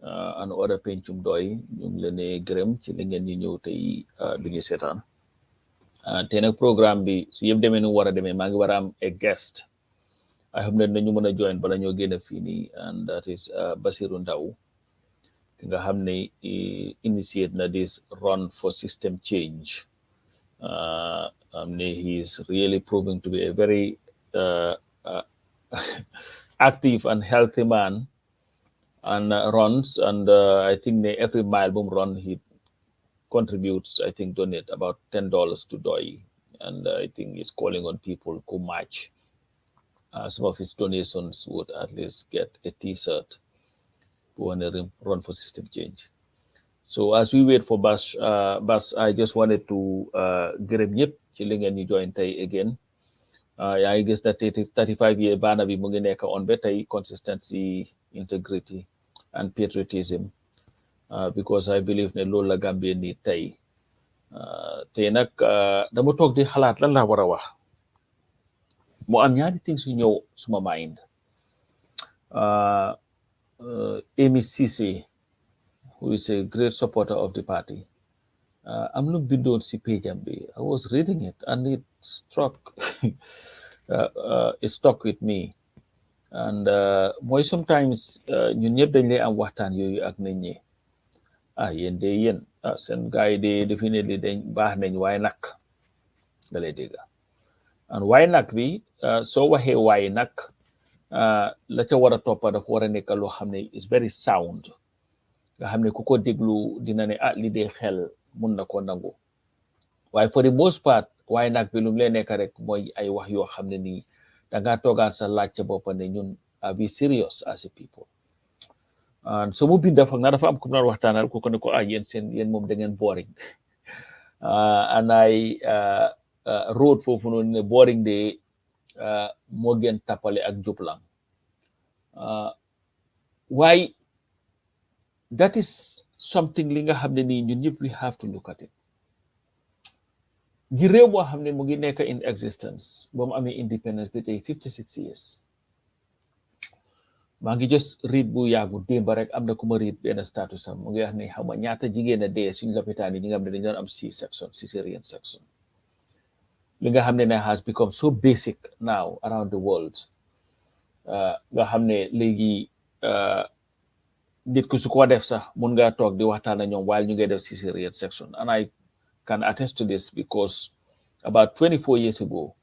and other pencum doy ñu ngi leen di gërëm ci li ngeen ñu ñëw tey du ñu seetaan te nag programme bi su yëpp demee nu war a demee maa ngi war a am a guest I xam ne nañu mën a join bala ñoo génn fii nii and that is Basiru Ndow ki nga xam ne initiate na this run for system change he is really proving to be a very active and healthy man and runs and I think every mile boom run he contributes I think donate about $10 to DOI and I think he's calling on people who match some of his donations would at least get a t-shirt who want to run for system change. So as we wait for Bas, I just wanted to gërëm ñëpp ci li ngeen ñu join tey again yaa ngi gis na 35 year baana bi mu ngi nekk on ba tey consistency integrity and patriotism because I believe ne loolu la Gambie ni tey tey nag dama toog di xalaat lan laa war a wax mu am ñaari things yu ñëw suma mind Amy Cissé who is a great supporter of the party am lu bindoon si page am bi I was reading it and it stuck with me and mooy sometimes ñun ñëpp dañ lay am waxtaan yooyu ak nit ñi yéen de yéen seen gars yi de definitely dañ baax nañ waaye nag nga lay dégg and waaye nag bi soo waxee waaye nag la ca war a toppa dafa war a nekk loo xam ne is very sound nga xam ne ku ko déglu dina ne li dee xel mun na ko nangu waaye for the most part waaye nag bi lu mu lee nekk rek mooy ay wax yoo xam ne nii da ngaa toogaan sa laaj ca boppa ne ñun are we serious as a people and so mu binda foog naa dafa am ku naan waxtaanal ku ko ne ko yéen moom da ngeen boring and I wrote foofu noonu ne boring de moo gën tappale ak jublang waaye that is something li nga xam ne nii ñun ñëpp we have to look at it gi réew moo xam ne mu ngi nekk in existence ba mu amee independence bi tey 56 years maa ngi just read bu yàggu démba rek am na ku ma read benn status am mu ngi wax ne xam nga ñaata jigéen a dee suñu lopitaan yi ñi nga xam ne dañu doon am C-section cesarean section li nga xam ne has become so basic now around the world nga xam ne léegi nit ku su ko def sax mun ngaa toog di waxtaan ak ñoom while ñu ngi def cesarean section and I can attest to this because about 24 years ago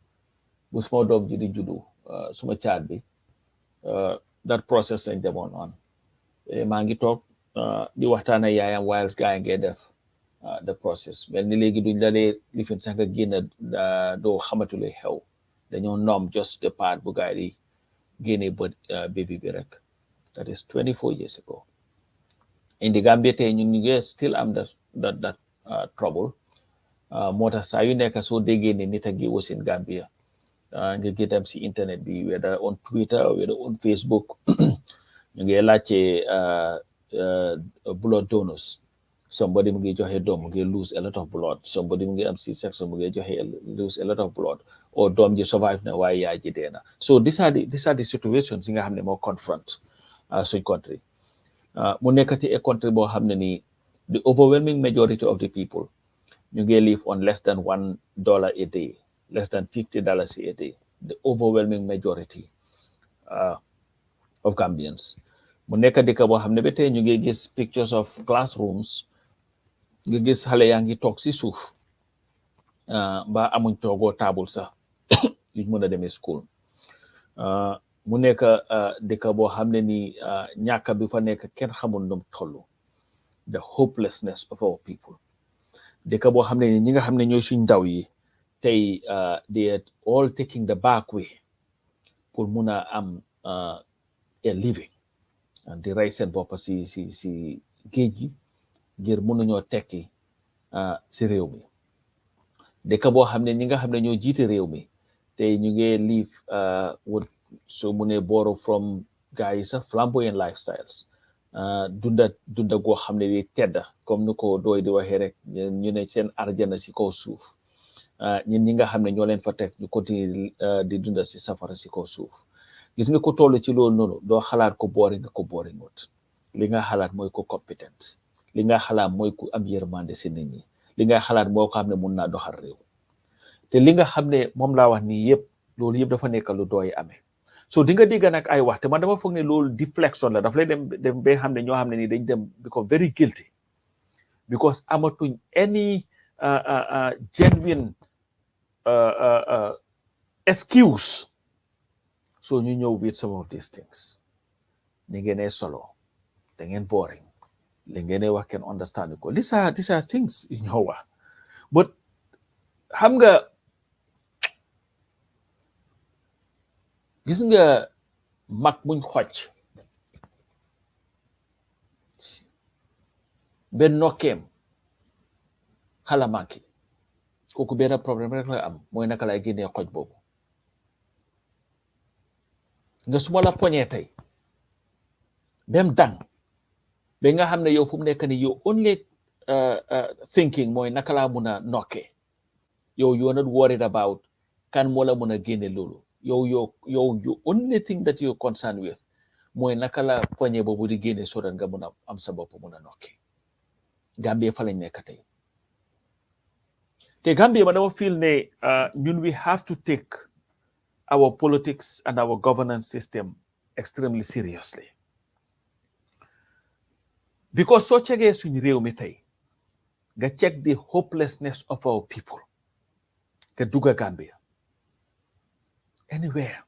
bu suma doom ji di juddu suma caat bi that process lañ demoon on maa ngi toog di waxtaan ak yaayam while gaa ngi def the process mel ni léegi duñ la dee lifin sax nga génn doo xamatule xew dañoo nom just the part bu gaa di génne baby bi rek that is 24 years ago in the Gambia tey ñun ñu ngi still am that trouble moo tax saa yu nekk soo déggee ne nit a ngi wasin Gambia nga gëtam si internet bi whether on Twitter whether on Facebook ñu ngi laajte blood donors somebody mu ngi joxe doom mu ngi lose a lot of blood somebody mu ngi am C-section mu ngi joxe lose a lot of blood or doom ji survive na waaye yaay ji dee na so these are the situations yi nga xam ne moo confront suñ country mu nekkati a country boo xam ne nii the overwhelming majority of the people ñu ngi live on less than $1 a day less than $50 a day the overwhelming majority of Gambians mu nekk dëkk boo xam ne ba tey ñu ngi gis pictures of classrooms nga gis xale yaa ngi toog si suuf ba amuñ toogoo taabul sax yuñ mën a demee school mu nekk dëkk boo xam ne ni ñàkk bi fa nekk kenn xamul num tollu the hopelessness of our people dëkk boo xam ne ni ñi nga xam ne ñooy suñ ndaw yi tey they are all taking the back way pour mun a am a living di rey seen bopp si géej gi ngir mënuñoo tekki si réew mi dëkk boo xam ne ñi nga xam ne ñoo jiite réew mi tey ñu ngi live would so mu ne borrow from gars yi sax flamboyant lifestyles dunda goo xam ne di tedda comme ni ko dooy di waxee rek ñu ne seen arjana si kaw suuf ñun ñi nga xam ne ñoo leen fa teg ñu continuer di dunda si safara si kaw suuf gis nga ko toll ci loolu noonu doo xalaat ko boori nga ko boori ngot li nga xalaat mooy ko compétent li nga xalaat mooy ku am yërmande si nit ñi li nga xalaat moo ko xam ne mun naa doxal réew te li nga xam ne moom laa wax nii yëpp loolu yëpp dafa nekk lu dooy amee so di nga dégg nag ay wax te man dama foog ne loolu deflection la daf lay dem ba xam ne ñoo xam ne nii dañ dem become very guilty because amatuñ any genuine excuse so ñu ñëw with some of these things ni ngeen solo da ngeen boring li ngeen wax kenn understand ko these are things yu ñoo wax but xam nga gis nga mag muñ xocc benn nokkeem xala manki kooku benn problème rek la am mooy naka lay génnee xoj boobu nga suma la poñee tey bem dang ba nga xam ne yow fu mu nekk ni yow only thinking mooy naka laa mun a nokkee yow you're not worried about kan moo la mun a génne loolu yow you only thing that you're concerned with mooy naka la poñe boobu di génne so nga mun a am sa bopp mun a nokkee Gambie fa lañ nekk tey te Gambie ma dama feel ne ñun we have to take our politics and our governance system extremely seriously because soo cegee suñu réew mi tey nga check the hopelessness of our people nga dugga Gambia anywhere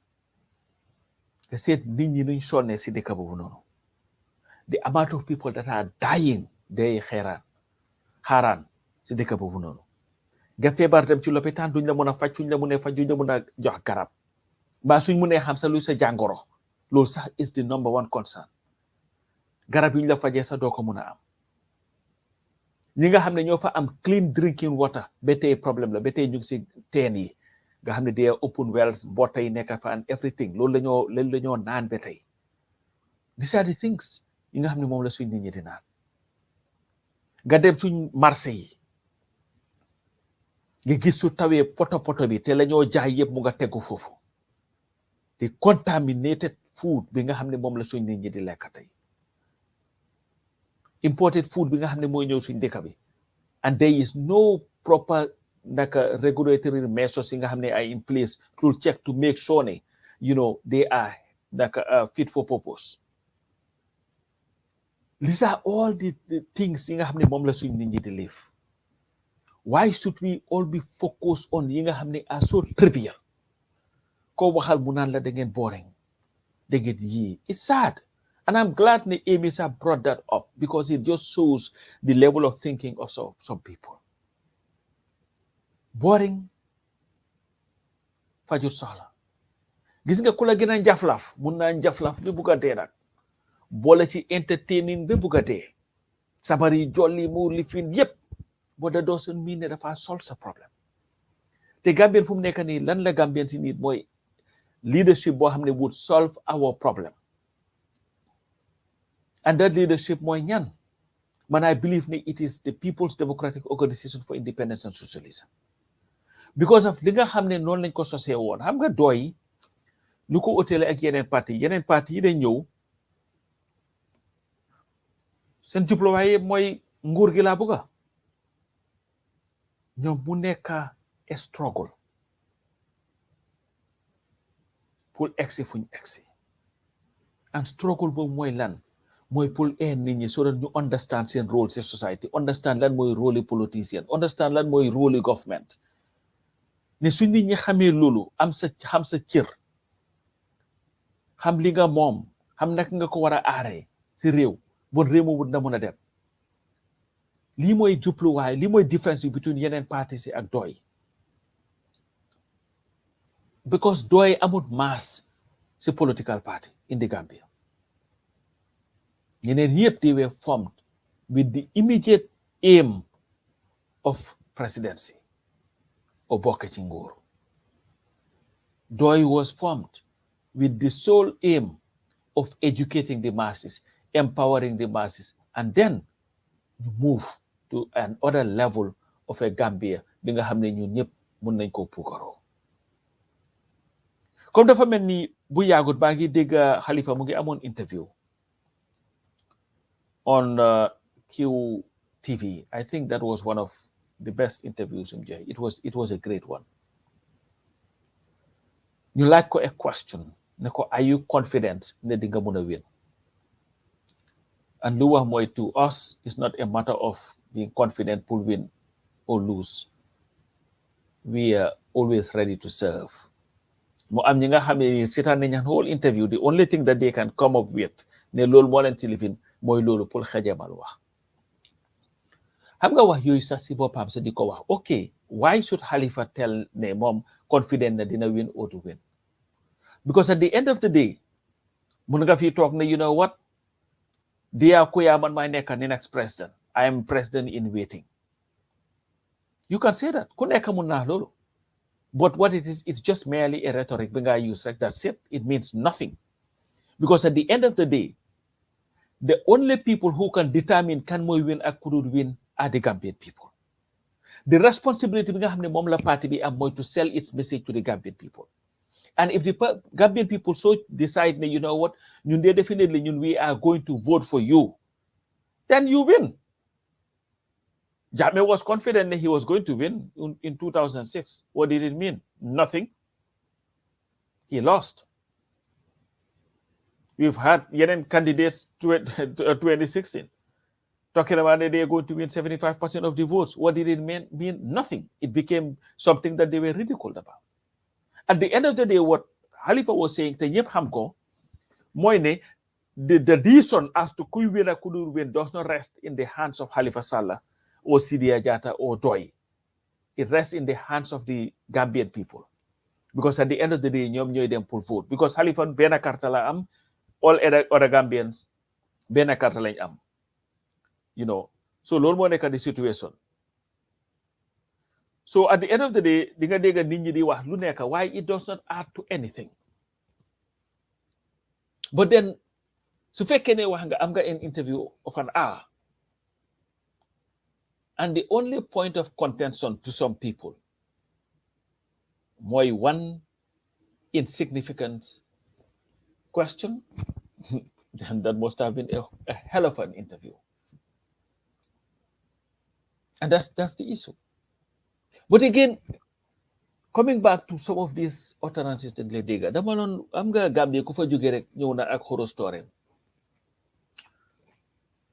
nga seet nit ñi nuñ sonne si dëkk boobu noonu the amount of people that are dying day xaaraan si dëkk boobu noonu nga feebar dem ci lopitaan duñ la mën a faj suñ la mënee faj duñ la mën a jox garab mbaa suñ mënee xam sa luy sa jàngoro loolu sax is the number one concern garab yuñ la fajee sax doo ko mën a am ñi nga xam ne ñoo fa am clean drinking water ba tey problème la ba tey ñu ngi si teen yi nga xam ne they are open wells mboota yi nekk fa and everything loolu la ñoo naan ba tey these are the things yi nga xam ne moom la suñ nit ñi di naan nga dem suñ marché yi nga gis su tawee poto bi te la ñoo jaay yëpp mu nga tegu foofu te contaminated food bi nga xam ne moom la suñ nit ñi di lekk tey imported food bi nga xam ne mooy ñëw suñ dëkk bi and there is no proper naka regulatory measures yi nga xam ne ay in place to check to make sure ne they are naka fit for purpose these are all the things yi nga xam ne moom la suñ nit ñi di live why should we all be focused on yi nga xam ne are so trivial ko waxal mu naan la da ngeen boring da ngeen yii it's sad and I'm glad the Amis have brought that up because it just shows the level of thinking of some people boring fajut soxla gis nga ku la gën a njaflaf mun naa njaflaf bi bugg a dee nag boole ci entertaining bi bugg a dee sabar yi jolli mu lifin yépp but that doesn't mean ne dafa solve sa problème te Gambien fu mu nekk nii lan la Gambien si nit mooy leadership boo xam ne would solve our problem and that leadership mooy ñan man I believe ne it is the People's Democratic Organization for Independence and Socialism because of li nga xam ne noonu lañ ko sosee woon xam nga dooy lu ko ëttale ak yeneen parti yi dañ ñëw seen jubluwaay mooy nguur gi laa bëgga ñoom mu nekk struggle pour egsi fuñ egsi and struggle boobu mooy lan mooy pour nit ñi so that ñu understand seen role ci society understand lan mooy rôle politicien understand lan mooy rôle government ne su nit ñi xamee loolu xam sa cër xam li nga moom xam naka nga ko war a aaree si réew bon réew moomu na mën a dem lii mooy jubluwaay lii mooy difference between yeneen parti si ak dooy because dooy amul mass si political party in the Gambia ñeneen yëpp they were formed with the immediate aim of presidency or bokk ci nguur dooy was formed with the sole aim of educating the masses empowering the masses and then you move to another level of a Gambia bi nga xam ne ñun ñëpp mun nañ koo puukaroo comme dafa mel ni bu yàggut baa ngi dégg Halifa mu ngi amoon interview on QTV. I think that was one of the best interviews in Jay. It was a great one. You like a question. Are you confident that the Gamuna win? And Luwa Moy to us is not a matter of being confident will win or lose. We are always ready to serve. Mo am ñi nga xam ne seetaan nañ whole interview, the only thing that they can come up with ne loolu moo leen ci lifin mooy loolu pour xajamal wax. Xam nga wax yooyu sax si boppam sa di ko wax ok why should Halifa tell ne moom confident na dina win or to win? Because at the end of the day mun nga fi toog ne you know what Dia Kuya man may nekk ni next president. I am president in waiting. You can say that. Ku nekk mun na loolu. But what it is, it's just merely a rhetoric. Use like that's it. It means nothing. Because at the end of the day, the only people who can determine can we win or could win are the Gambian people. The responsibility mom la party be am to sell its message to the Gambian people. And if the Gambian people so decide, you know what, definitely we are going to vote for you, then you win. Jammeh was confident that he was going to win in 2006. What did it mean? Nothing. He lost. We've had Yenen candidates to 2016 talking about that they are going to win 75% of the votes. What did it mean? Nothing. It became something that they were ridiculed about. At the end of the day, what Halifa was saying, the reason as to who win or couldn't win does not rest in the hands of Halifa Sallah or Sidia Jata or Doi. It rests in the hands of the Gambian people. Because at the end of the day, them pull vote. Because Halifa Bena Kartala am, all other Gambians, Bena Kartala am. You know, so Lord Moneka the situation. So at the end of the day, why it does not add to anything. But then, so I'm got an interview of an hour. And the only point of contention to some people, more one insignificant question, then that must have been a hell of an interview. And that's the issue. But again, coming back to some of these utterances that they did, I'm going to Gambia ku fa jóge rek ñëw na ak horror story.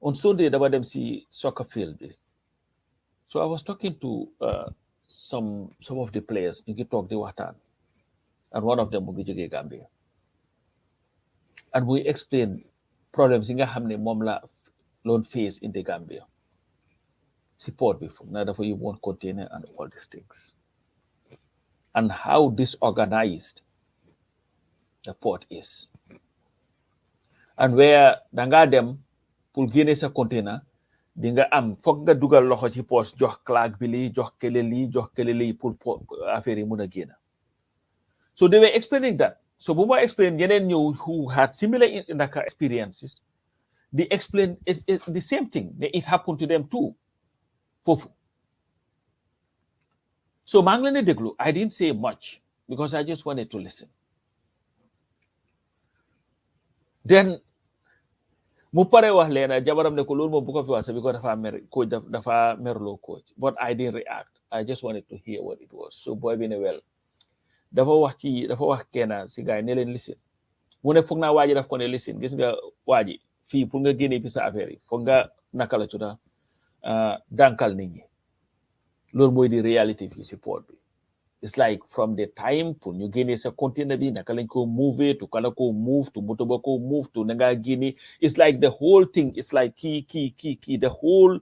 On Sunday, dama dem si soccer field. So I was talking to some of the players. You can talk the waxtaan, and one of them mu ngi jóge Gambia. And we explained problems yi nga xam ne moom la loon face in the Gambia. Support before, not for you won't container and all these things. And how disorganized the port is. And where danga dem pour génne sa container, dinga am fokk nga dugal loxo ci poste jox claque bi li jox kele li pour affaire yi mëna génn. So they were explaining that. So bu ma explain ñeneen ñëw who had similar experiences, they explain it's the same thing. It happened to them too. So Manglene Deglu, I didn't say much because I just wanted to listen. Then Mupare wax leena jabaram ne ko lool mo bu ko fi wax because dafa merlo coach, but I didn't react. I just wanted to hear what it was. So boy bi ne well dafa wax kenn si gaay ne leen listen. Mu ne foog naa waaji daf ko ne listen gis nga waaji fii pour nga génne fi sa affaire yi foog nga naka la tuda dankal nit ñi loolu mooy di reality fi support bi. It's like from the time pour ñu génne sa container bi naka lañ ko move to kala ko move to moto ba ko move to nga génne. It's like the whole thing. It's like key the whole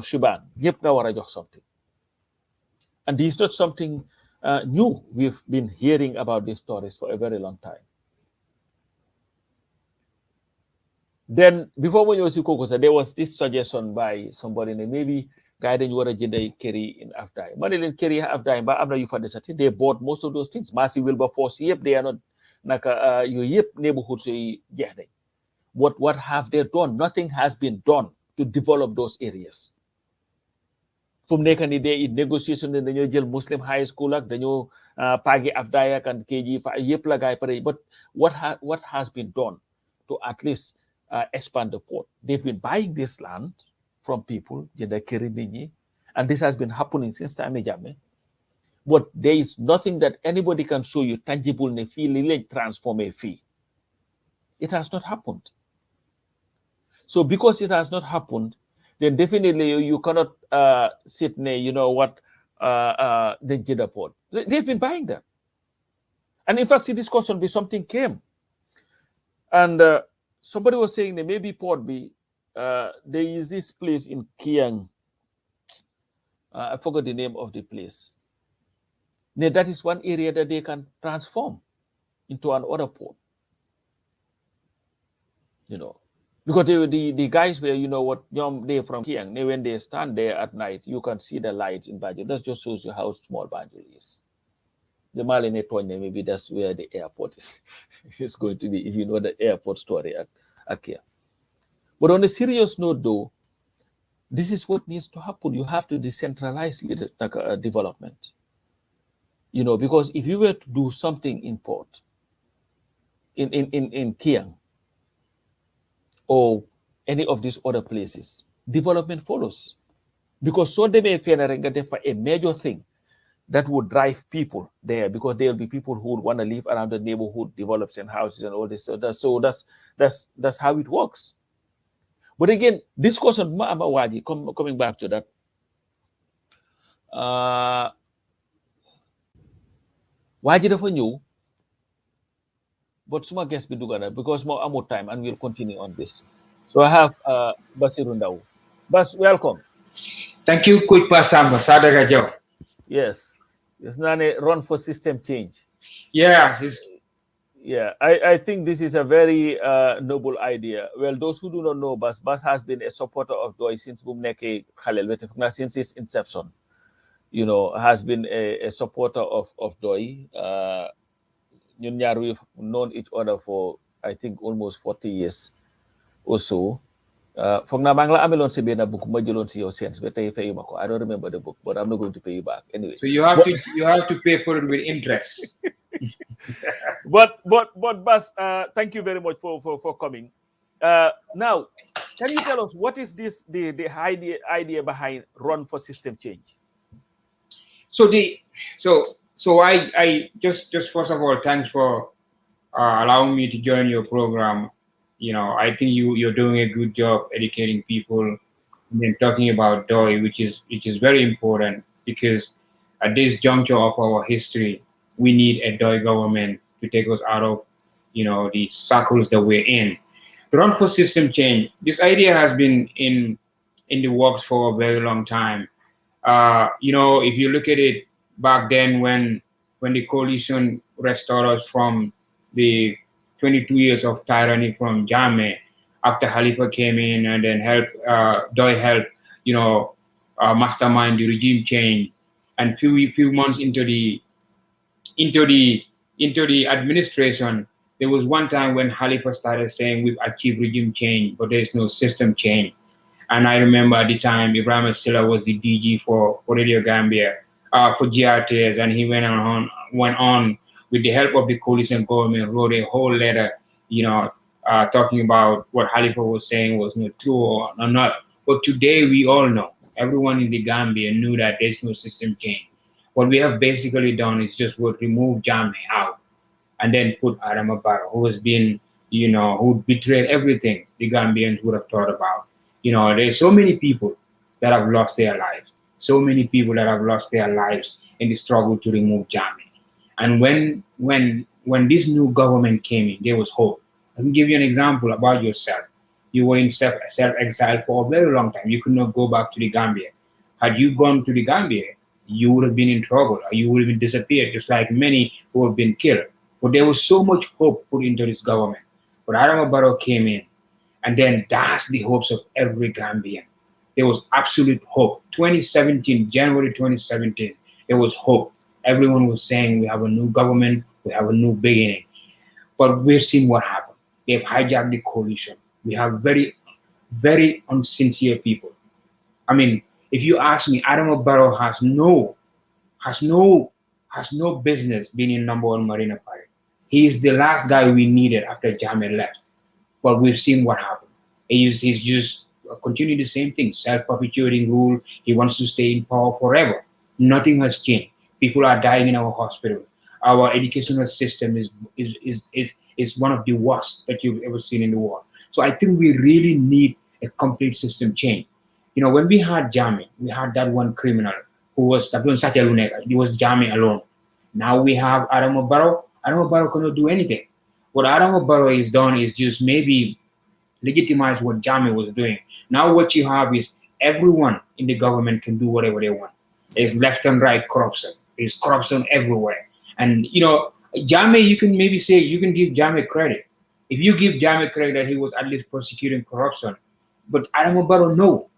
shebang ñëpp nga war a jox something. And this is not something new. We've been hearing about these stories for a very long time. Then before when you was Kokosa, there was this suggestion by somebody, maybe guy then you want to carry in Afdai. Money didn't carry Afdai, but after you find the they bought most of those things. Massey Wilberforce, yep, they are not naka your neighborhoods. What have they done? Nothing has been done to develop those areas. From nekani day in negotiation in the new Muslim high school, the new Pagi Afdayak and KG, yep la guy, but what has been done to at least expand the port. They've been buying this land from people, and this has been happening since time Jammeh. But there is nothing that anybody can show you tangible ne fee transform a fee. It has not happened. So because it has not happened, then definitely you cannot sit near, the Jeddah port. They've been buying them. And in fact, see, this question be something came. And somebody was saying that maybe port be, there is this place in Kiang. I forgot the name of the place. Now, that is one area that they can transform into another port. Because the guys were, they from Kiang, when they stand there at night, you can see the lights in Banjul. That just shows you how small Banjul is. The Malene Tonya, maybe that's where the airport is. It's going to be, if you know the airport story at Kia. But on a serious note, though, this is what needs to happen. You have to decentralize development. Because if you were to do something in port, in Kiang, or any of these other places, development follows. Because so they may feel a major thing that would drive people there, because there will be people who would want to live around the neighborhood, develops and houses and all this. So that's how it works. But again, this question, coming back to that, Waji dafa ñëw, but suma guest bi dugana because more ammo time, and we'll continue on this. So I have Basiru Ndow. Bas, welcome. Thank you, Coach Pasamba Jaw. Yes, it's not a run for system change. Yeah, I think this is a very noble idea. Well, those who do not know, Bas has been a supporter of DOI since since its inception. Has been a supporter of DOI. We've known each other for, I think, almost 40 years or so. From Namangla Amelon Sibena book, Majulon see your sense, but I don't remember the book, but I'm not going to pay you back anyway. So you have to pay for it with interest. But Bas, thank you very much for coming. Now, can you tell us what is the idea behind Run for System Change? So I just first of all, thanks for allowing me to join your program. I think you're doing a good job educating people and then talking about DOI, which is very important, because at this juncture of our history, we need a DOI government to take us out of the circles that we're in. Run for system change. This idea has been in the works for a very long time. If you look at it back then, when the coalition restored us from the 22 years of tyranny from Jammeh, after Khalifa came in and then DOI helped, mastermind the regime change, and few months into the administration, there was one time when Khalifa started saying we've achieved regime change, but there's no system change. And I remember at the time, Ibrahim Silla was the DG for Radio Gambia, for GRTS, and he went on with the help of the coalition government, wrote a whole letter, talking about what Khalifa was saying was not true or not. But today we all know, everyone in the Gambia knew that there's no system change. What we have basically done is just remove Jammeh out and then put Adama Barrow, who has been, who betrayed everything the Gambians would have thought about. There's so many people that have lost their lives, so many people that have lost their lives in the struggle to remove Jammeh. And when this new government came in, there was hope. I can give you an example about yourself. You were in self-exile for a very long time. You could not go back to the Gambia. Had you gone to the Gambia, you would have been in trouble, or you would have been disappeared, just like many who have been killed. But there was so much hope put into this government. But Adama Barrow came in, and then that's the hopes of every Gambian. There was absolute hope. January 2017, there was hope. Everyone was saying we have a new government, we have a new beginning. But we've seen what happened. They've hijacked the coalition. We have very, very unsincere people. I mean, if you ask me, Adama Barrow has no business being in #1 Marina Party. He is the last guy we needed after Jammeh left. But we've seen what happened. He's just continuing the same thing, self-perpetuating rule. He wants to stay in power forever. Nothing has changed. People are dying in our hospitals. Our educational system is one of the worst that you've ever seen in the world. So I think we really need a complete system change. When we had Jami, we had that one criminal who was Tabun Sajalunega. He was Jami alone. Now we have Adamo Barrow. Adamo Barrow cannot do anything. What Adamo Barrow is done is just maybe legitimize what Jami was doing. Now what you have is everyone in the government can do whatever they want. There's left and right corruption. There's corruption everywhere. And Jami, you can maybe say you can give Jami credit. If you give Jami credit that he was at least prosecuting corruption, but Adamo Barrow, no.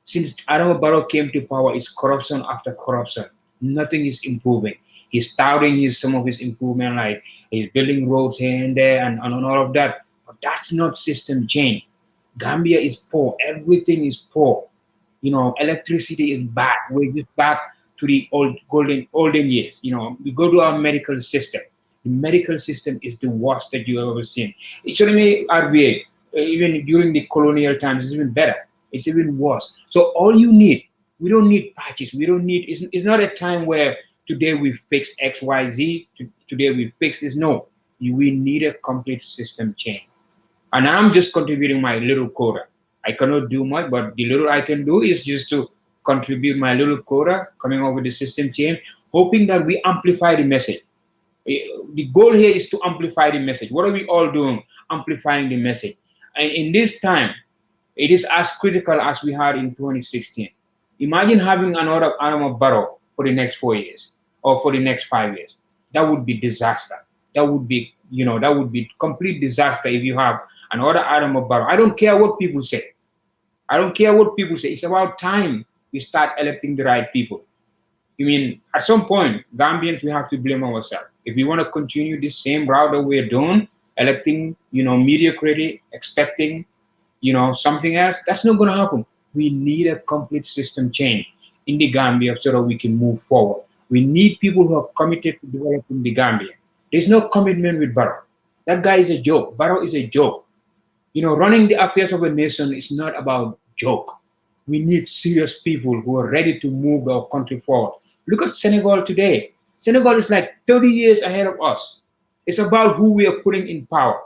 Since Adamo Barrow came to power, it's corruption after corruption. Nothing is improving. He's touting some of his improvement, like he's building roads here and there and all of that. But that's not system change. Gambia is poor. Everything is poor. Electricity is bad. We're just back to the olden years. We go to our medical system. The medical system is the worst that you've ever seen. It shouldn't be RBA. Even during the colonial times, it's even better. It's even worse. So all you need, we don't need patches. We don't need, it's not a time where today we fix X, Y, Z, today we fix this. No, we need a complete system change. And I'm just contributing my little quota. I cannot do much, but the little I can do is just to contribute my little quota, coming up with the system change, hoping that we amplify the message. The goal here is to amplify the message. What are we all doing? Amplifying the message. And in this time, it is as critical as we had in 2016. Imagine having another Adamo Barrow for the next 4 years or for the next 5 years. That would be disaster. That would be, that would be complete disaster if you have another Adamo Barrow. I don't care what people say. I don't care what people say. It's about time we start electing the right people. At some point, Gambians, we have to blame ourselves. If we want to continue the same route that we're doing, electing, mediocrity, expecting, something else, that's not going to happen. We need a complete system change in the Gambia so that we can move forward. We need people who are committed to developing the Gambia. There's no commitment with Barrow. That guy is a joke. Barrow is a joke. Running the affairs of a nation is not about joke. We need serious people who are ready to move our country forward. Look at Senegal today. Senegal is like 30 years ahead of us. It's about who we are putting in power.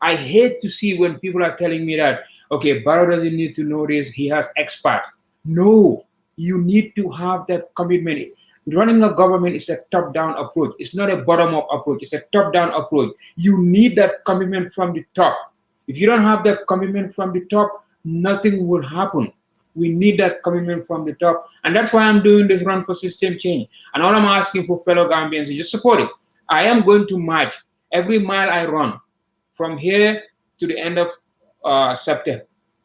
I hate to see when people are telling me that, okay, Barrow doesn't need to know this, he has experts. No, you need to have that commitment. Running a government is a top-down approach. It's not a bottom-up approach. It's a top-down approach. You need that commitment from the top. If you don't have that commitment from the top, nothing will happen. We need that commitment from the top. And that's why I'm doing this run for system change. And all I'm asking for fellow Gambians is just support it. I am going to march every mile I run from here to the end of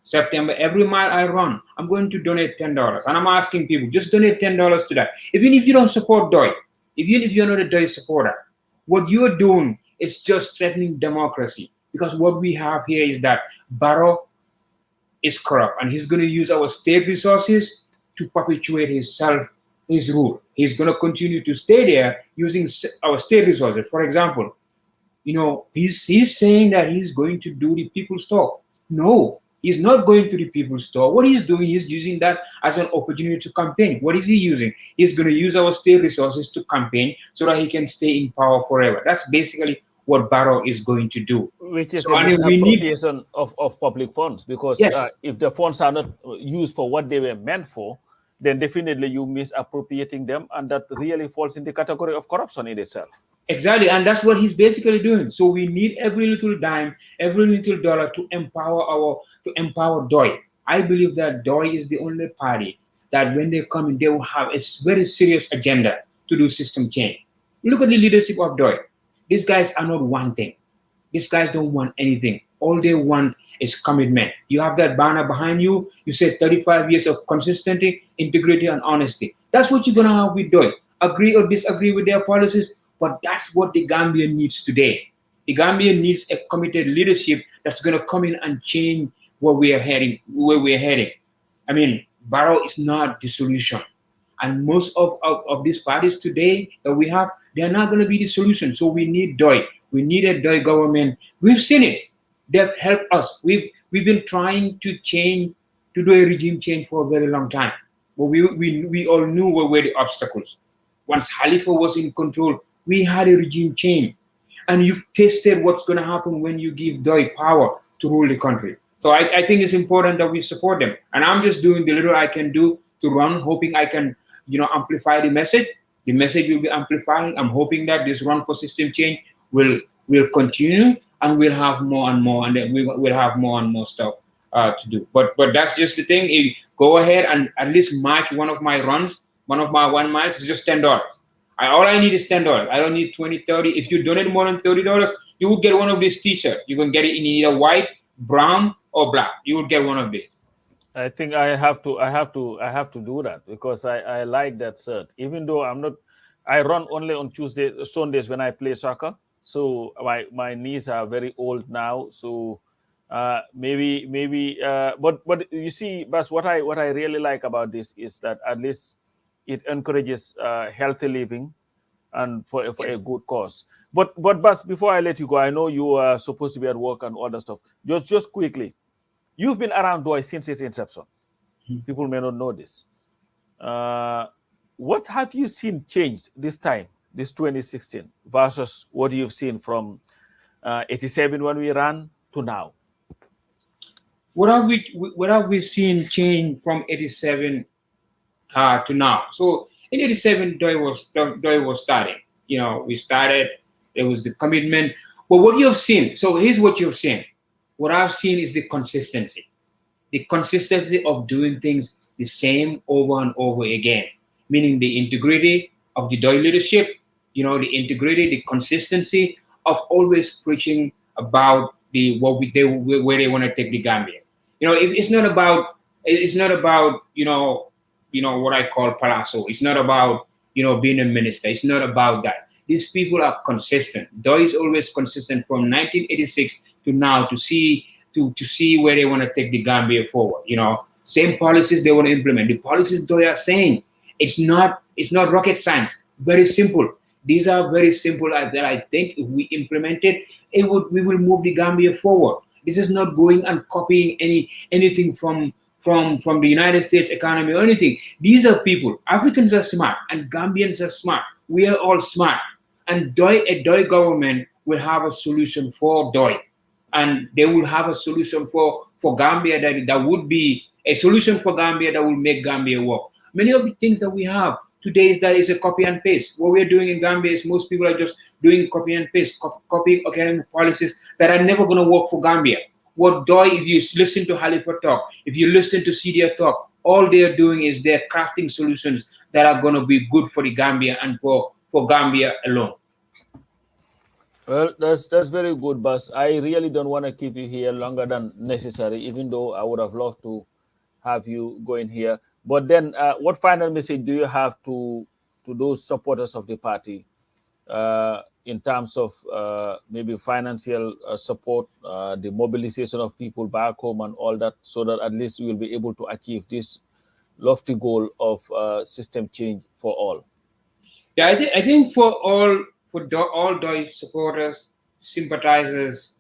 September, every mile I run, I'm going to donate $10. And I'm asking people, just donate $10 to that. Even if you don't support DOI, even if you're not a DOI supporter, what you're doing is just threatening democracy. Because what we have here is that Barrow is corrupt, and he's going to use our state resources to perpetuate his rule. He's going to continue to stay there using our state resources. For example, he's saying that he's going to do the people's talk. No, he's not going to the people's store. What he's doing, he's using that as an opportunity to campaign. What is he using? He's going to use our state resources to campaign so that he can stay in power forever. That's basically what Barrow is going to do. Which is a misappropriation of public funds, because yes, if the funds are not used for what they were meant for, then definitely you misappropriating them, and that really falls in the category of corruption in itself. Exactly, and that's what he's basically doing. So we need every little dime, every little dollar to empower DOI. I believe that DOI is the only party that when they come in, they will have a very serious agenda to do system change. Look at the leadership of DOI. These guys are not wanting. These guys don't want anything. All they want is commitment. You have that banner behind you. You say 35 years of consistency, integrity, and honesty. That's what you're going to have with DOI. Agree or disagree with their policies, but that's what the Gambia needs today. The Gambia needs a committed leadership that's going to come in and change where we're heading. I mean, Barrow is not the solution. And most of these parties today that we have, they're not going to be the solution. So we need DOI. We need a DOI government. We've seen it. They've helped us. We've been trying to do a regime change for a very long time. But we all knew what were the obstacles. Once Khalifa was in control, we had a regime change. And you've tasted what's going to happen when you give Doi power to rule the country. So I think it's important that we support them. And I'm just doing the little I can do to run, hoping I can, amplify the message. The message will be amplifying. I'm hoping that this run for system change will continue, and we'll have more and more, and then we'll have more and more stuff to do. But that's just the thing. If go ahead and at least match one of my runs, one of my 1 miles is just $10. All I need is $10. I don't need 20, 30. If you donate more than $30, you will get one of these T-shirts. You can get it in either white, brown, or black. You will get one of these. I think I have to do that, because I like that shirt. Even though I run only on Sundays when I play soccer. So my knees are very old now. So maybe but you see, Bas, what I really like about this is that at least it encourages healthy living and for a good cause. But Bas, before I let you go, I know you are supposed to be at work and all that stuff. Just quickly, you've been around DOI since its inception. People may not know this. What have you seen changed this time, this 2016, versus what you've seen from 87 when we ran to now? What have we seen change from 87 to now? So in 87, DOI was starting. We started. There was the commitment. But what you have seen. So here's what you've seen. What I've seen is the consistency of doing things the same over and over again. Meaning the integrity of the DOI leadership. The integrity, the consistency of always preaching about where they want to take the Gambia. It's not about what I call palazzo. It's not about being a minister. It's not about that. These people are consistent. DOI is always consistent from 1986 to now to see where they want to take the Gambia forward. Same policies they want to implement. The policies DOI are saying, it's not rocket science. Very simple. These are very simple that I think if we implement it, we will move the Gambia forward. This is not going and copying anything from the United States economy or anything. These are people. Africans are smart and Gambians are smart. We are all smart. And a DOI government will have a solution for DOI. And they will have a solution for Gambia that would be a solution for Gambia that will make Gambia work. Many of the things that we have today is a copy and paste. What we're doing in Gambia is most people are just doing copy and paste, copying academic policies that are never going to work for Gambia. What DOI, if you listen to Halifa talk, if you listen to Sidia talk, all they're doing is they're crafting solutions that are going to be good for the Gambia and for Gambia alone. Well, that's very good, Bas. I really don't want to keep you here longer than necessary, even though I would have loved to have you go in here. But then, what final message do you have to those supporters of the party in terms of maybe financial support, the mobilization of people back home and all that, so that at least we will be able to achieve this lofty goal of system change for all? Yeah, I think for all DOI supporters, sympathizers,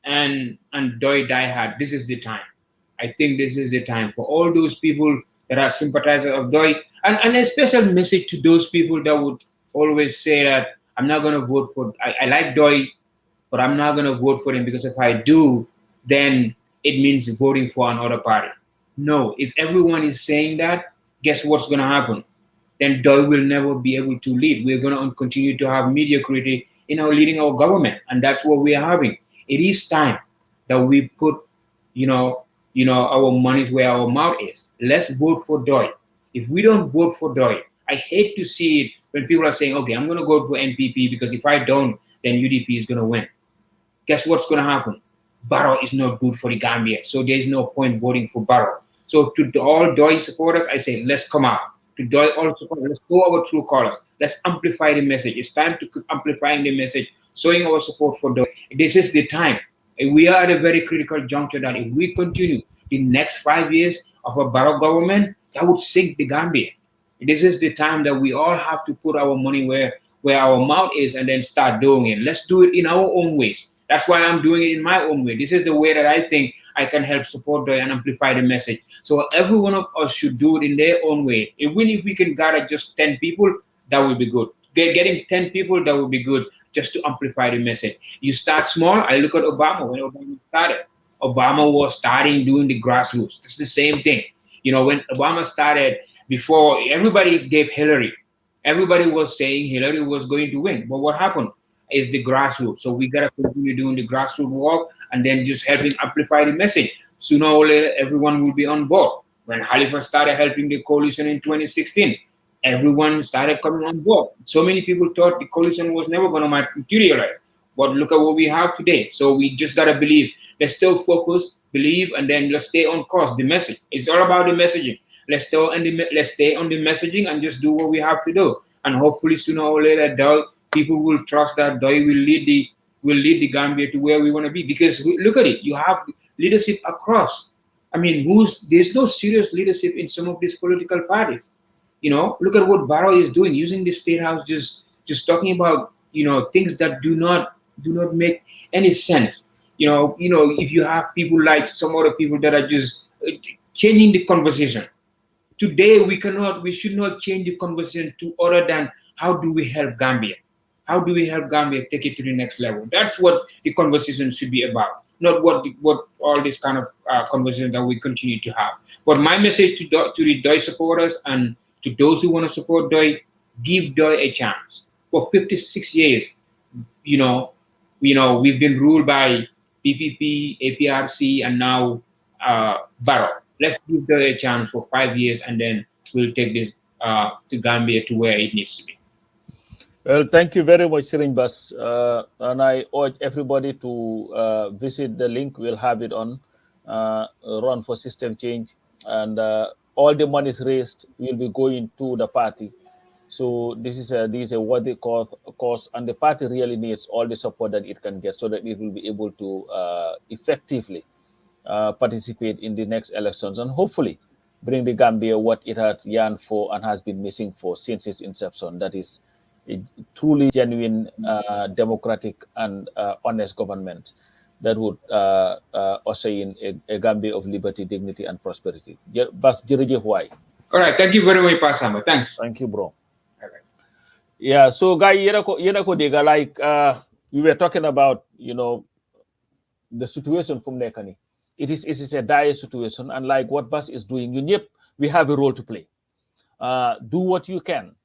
and DOI diehard, this is the time. I think this is the time for all those people that are sympathizers of DOI, and a special message to those people that would always say that I'm not going to vote for. I like DOI, but I'm not going to vote for him because if I do, then it means voting for another party. No, if everyone is saying that, guess what's going to happen? Then DOI will never be able to lead. We're going to continue to have mediocrity in our leading our government, and that's what we are having. It is time that we put, our money where our mouth is. Let's vote for DOI. If we don't vote for DOI, I hate to see it when people are saying, okay, I'm going to go for NPP because if I don't, then UDP is going to win. Guess what's going to happen? Barrow is not good for the Gambia, so there's no point voting for Barrow. So to all DOI supporters, I say, let's come out. To DOI all supporters, let's go our true colors. Let's amplify the message. It's time to keep amplifying the message, showing our support for DOI. This is the time. We are at a very critical juncture that if we continue the next 5 years of a Barrow government, that would sink the Gambia. This is the time that we all have to put our money where our mouth is and then start doing it. Let's do it in our own ways. That's why I'm doing it in my own way. This is the way that I think I can help support and amplify the message. So every one of us should do it in their own way. Even if we can gather just 10 people, that would be good. Getting 10 people, that would be good, just to amplify the message. You start small. I look at Obama. When Obama started, Obama was starting doing the grassroots. It's the same thing. When Obama started, before everybody gave Hillary, everybody was saying Hillary was going to win. But what happened is the grassroots. So we gotta continue doing the grassroots work and then just helping amplify the message. Sooner or later, everyone will be on board. When Halifa started helping the coalition in 2016, everyone started coming on board. So many people thought the coalition was never going to materialize. But look at what we have today. So we just got to believe. Let's still focus, believe, and then let's stay on course. The message. It's all about the messaging. Let's stay on the messaging and just do what we have to do. And hopefully sooner or later, people will trust that Ndow will lead the Gambia to where we want to be. Because look at it. You have leadership across. I mean, there's no serious leadership in some of these political parties. Look at what Barrow is doing, using the state house, just talking about things that do not make any sense. If you have people like some other people that are just changing the conversation. Today we should not change the conversation to other than how do we help Gambia? How do we help Gambia take it to the next level? That's what the conversation should be about, not what all this kind of conversation that we continue to have. But my message to the Ndow supporters and to those who want to support Ndow, give Ndow a chance. For 56 years, we've been ruled by PPP, APRC, and now Barrow. Let's give Ndow a chance for 5 years, and then we'll take this to Gambia to where it needs to be. Well, thank you very much, Sirinbas. And I urge everybody to visit the link. We'll have it on Run for System Change. And all the monies raised will be going to the party. So this is a worthy cause, and the party really needs all the support that it can get so that it will be able to effectively participate in the next elections and hopefully bring the Gambia what it has yearned for and has been missing for since its inception. That is a truly genuine, democratic and honest government that would usher in a Gambia of liberty, dignity, and prosperity. Bas jërëjëf waay. All right, thank you very much, Pasamba. Thanks. Thank you, bro. All right. Yeah, so guy, dega, like we were talking about, the situation from Nekani. It is a dire situation, and like what Bas is doing, we have a role to play. Do what you can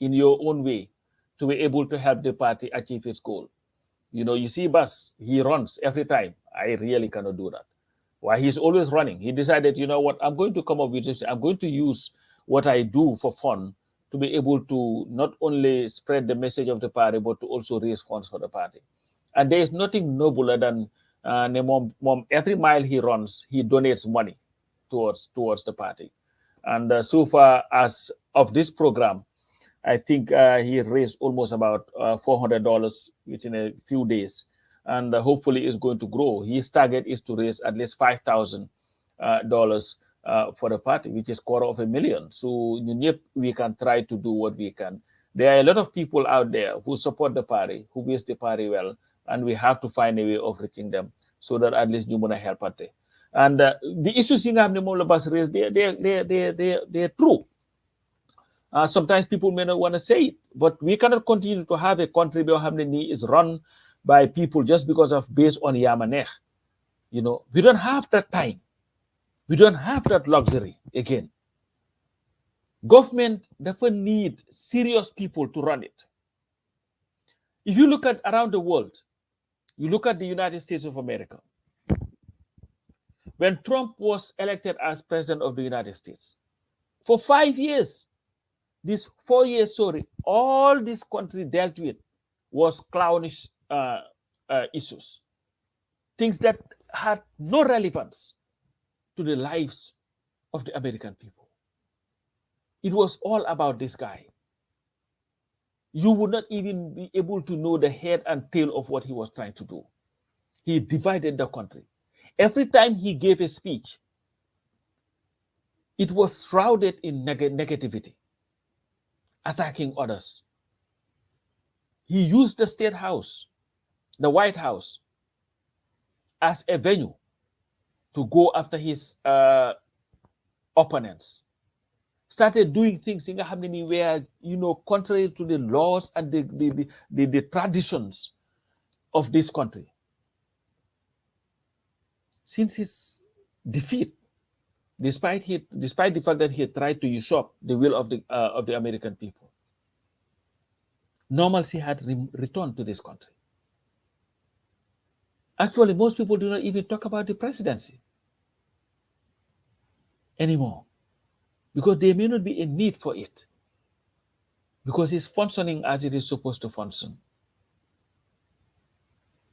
in your own way to be able to help the party achieve its goal. You see Bas, he runs every time. I really cannot do that. Why? He's always running. He decided, you know what, I'm going to come up with this. I'm going to use what I do for fun to be able to not only spread the message of the party, but to also raise funds for the party. And there is nothing nobler than every mile he runs, he donates money towards the party. And so far as of this program, I think he raised almost about $400 within a few days, and hopefully is going to grow. His target is to raise at least $5,000 for the party, which is $250,000. So we can try to do what we can. There are a lot of people out there who support the party, who wish the party well, and we have to find a way of reaching them so that at least you want to help at it. And the issues in the raised, they're true. Sometimes people may not want to say it, but we cannot continue to have a country where Hamdani is run by people just because of based on Yamaneh. We don't have that time. We don't have that luxury again. Government doesn't need serious people to run it. If you look at around the world, you look at the United States of America. When Trump was elected as president of the United States, for 5 years, these 4 years, all this country dealt with was clownish issues, things that had no relevance to the lives of the American people. It was all about this guy. You would not even be able to know the head and tail of what he was trying to do. He divided the country. Every time he gave a speech, it was shrouded in negativity, attacking others. He used the State House, the White House, as a venue to go after his opponents, started doing things in Hamini where, contrary to the laws and the traditions of this country. Since his defeat, despite the fact that he had tried to usurp the will of the American people, normalcy had returned to this country. Actually, most people do not even talk about the presidency anymore because there may not be a need for it because it's functioning as it is supposed to function.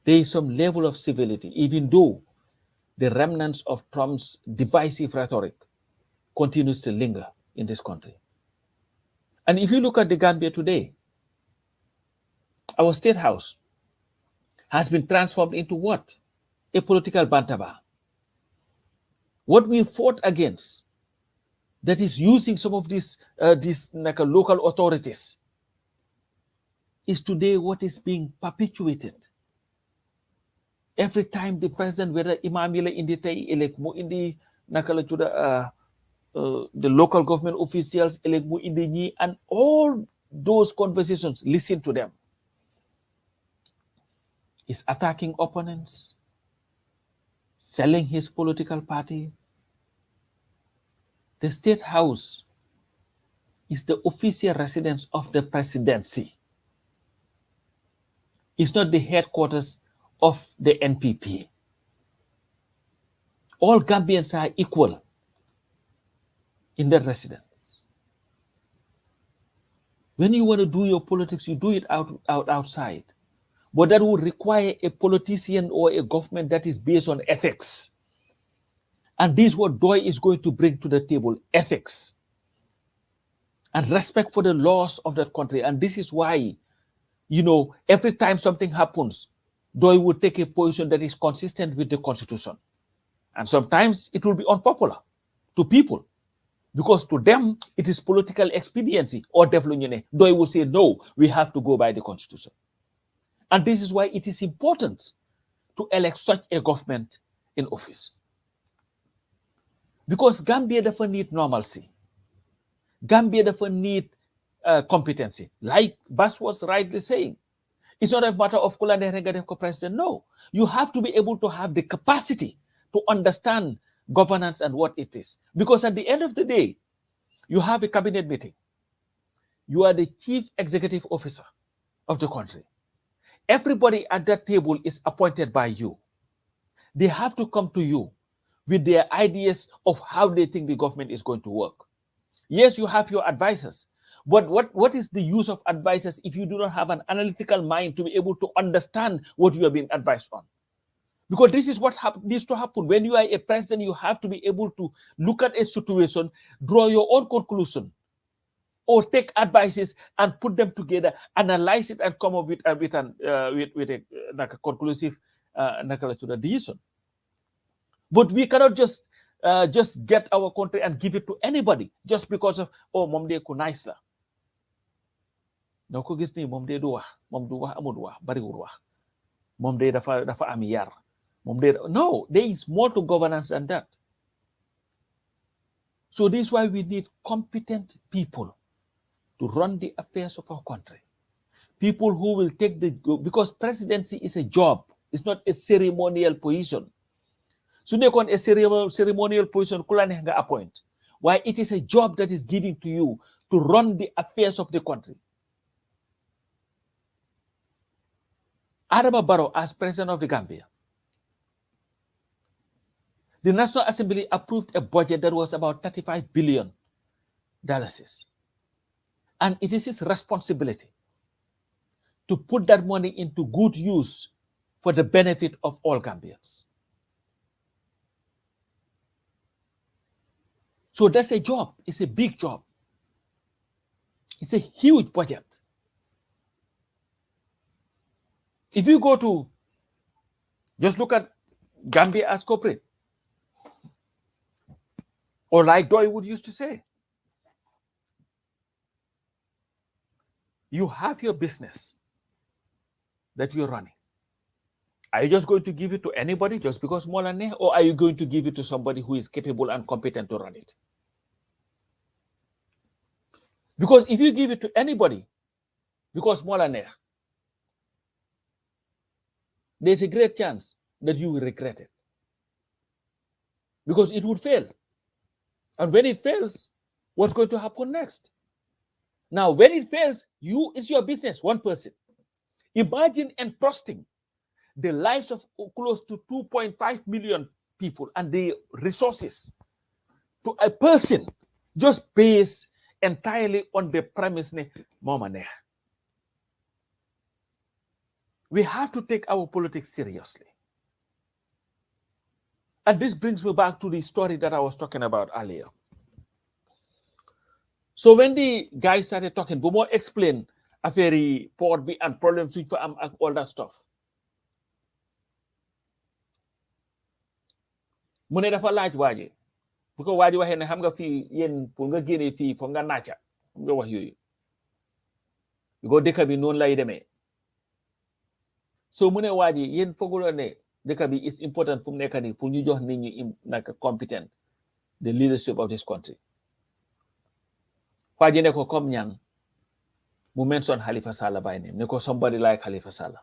There is some level of civility, even though the remnants of Trump's divisive rhetoric continues to linger in this country. And if you look at the Gambia today, our state house has been transformed into what? A political bantaba. What we fought against, that is using some of these local authorities, is today what is being perpetuated. Every time the president, whether Imam Yele in the elect mo in the local government officials elect mo in the and all those conversations, listen to them. Is attacking opponents, selling his political party. The state house is the official residence of the presidency. It's not the headquarters of the NPP. All Gambians are equal in that residence. When you want to do your politics, you do it outside. But that would require a politician or a government that is based on ethics. And this is what DOI is going to bring to the table, ethics and respect for the laws of that country. And this is why, every time something happens, DOI will take a position that is consistent with the Constitution. And sometimes it will be unpopular to people because to them, it is political expediency or development. DOI will say, no, we have to go by the Constitution. And this is why it is important to elect such a government in office. Because Gambia doesn't need normalcy. Gambia doesn't need competency. Like Bas was rightly saying, it's not a matter of president. No, you have to be able to have the capacity to understand governance and what it is. Because at the end of the day, you have a cabinet meeting. You are the chief executive officer of the country. Everybody at that table is appointed by you. They have to come to you with their ideas of how they think the government is going to work. Yes, you have your advisors, but what is the use of advisors if you do not have an analytical mind to be able to understand what you are being advised on? Because this is what needs to happen. When you are a president, you have to be able to look at a situation, draw your own conclusion, or take advices and put them together, analyze it, and come up with a conclusive decision. But we cannot just get our country and give it to anybody just because of mom de ko nice la. No ko gis ni mom de du wax, mom du wax amul wax, bari wul wax. Mom de dafa am yar. No, there is more to governance than that. So this is why we need competent people to run the affairs of our country. People who will take because presidency is a job. It's not a ceremonial position. So nekon a ceremonial position kula neex nga appoint. Why it is a job that is given to you to run the affairs of the country. Adama Barrow as president of the Gambia. The National Assembly approved a budget that was about $35 billion. And it is his responsibility to put that money into good use for the benefit of all Gambians. So that's a job. It's a big job. It's a huge budget. If you go to, just look at Gambia as corporate, or like Ndow would used to say, you have your business that you're running. Are you just going to give it to anybody just because Molane, or are you going to give it to somebody who is capable and competent to run it? Because if you give it to anybody because Molane, there's a great chance that you will regret it. Because it would fail. And when it fails, what's going to happen next? Now, when it fails, it's your business, one person. Imagine entrusting the lives of close to 2.5 million people and the resources to a person just based entirely on the premise Momane. We have to take our politics seriously. And this brings me back to the story that I was talking about earlier. So when the guy started talking, Bumo explained a very port and problems with all that stuff. Mu ne dafa laaj waaji bu ko waaji waxee ne xam nga fii yéen pour nga génne fii foog nga naaca nga wax yooyu bi ko dëkk bi noonu lay demee so mu ne waaji yéen fooguloo ne dëkk bi is important fu mu nekk nii pour ñu jox nit ñi naka competent the leadership of this country waaji ne ko comme ñang mu mention Halifa Sallah by name ne ko somebody like Halifa Sallah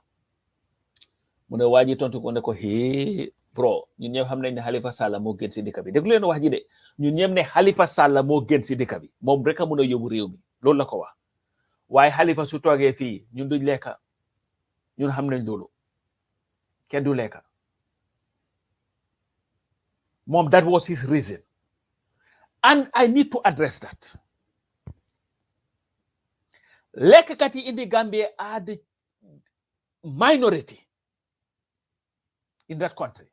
mu ne waaji tontu ko ne ko hee bro ñun ñëpp xam nañ ne Halifa Sallah moo gën si dëkk bi déglu leen wax ji de ñun ñëpp ne Halifa Sallah moo gën si dëkk bi moom rek a mun a yóbbu réew mi loolu la ko wax waaye Halifa su toogee fii ñun duñ lekka ñun xam nañ loolu kenn du lekka moom that was his reason and I need to address that lekkat yi indi Gambia are the minority in that country.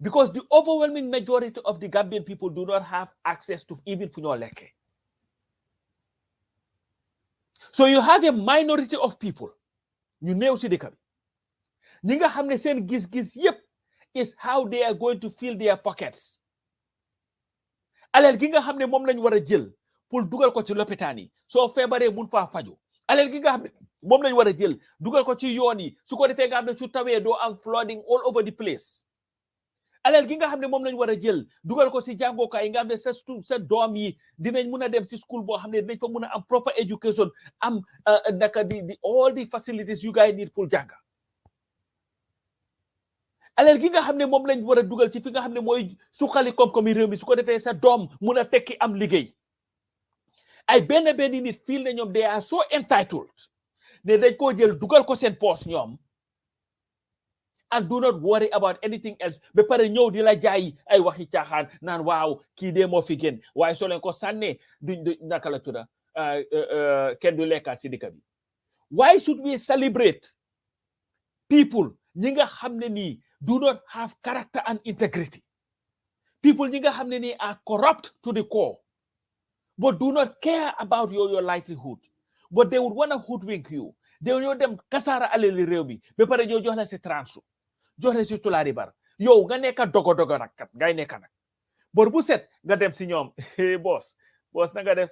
Because the overwhelming majority of the Gambian people do not have access to even Funyo Leke. So you have a minority of people. You know, Ninga hamne sen gis yep is how they are going to fill their pockets. Alel ginga hamne mom lañ wara jël pour dugal ko ci l'hôpital yi so febaré mun fa faju. Alel ginga hamne mom lañ wara jël dugal ko ci yoon yi su ko defé nga hamne su tawé do am flooding all over the place. Alel gi nga xam ne moom lañ war a jël dugal ko si jàngookaay yi nga xam ne sa doom yi dinañ mun a dem si school boo xam ne dinañ fa mun a am proper education am naka di all the facilities you guys need pour jànga alel gi nga xam ne moom lañ war a dugal ci fi nga xam ne mooy suqali koom-koomi réew mi su ko defee sa doom mun a tekki am liggéey ay benn nit feel ne ñoom they are so entitled ne dañ koo jël dugal ko seen poos ñoom and do not worry about anything else be pare ñëw di la jaay ay waxi caaxaan naan waaw kii dee moo fi gën waaye soo leen ko sànnee du naka la tudda kenn du lekkaat si dëkk bi why should we celebrate people ñi nga xam ne nii do not have character and integrity people ñi nga xam ne nii are corrupt to the core but do not care about your livelihood but they would want to hoodwink you they ñoo dem kasaara alali réew mi be pare ñoo jox la si transu jox la si tulaari bar yow nga nekka dogo nag kat ngay nekka nag bor bu set nga dem si ñoom boss na nga def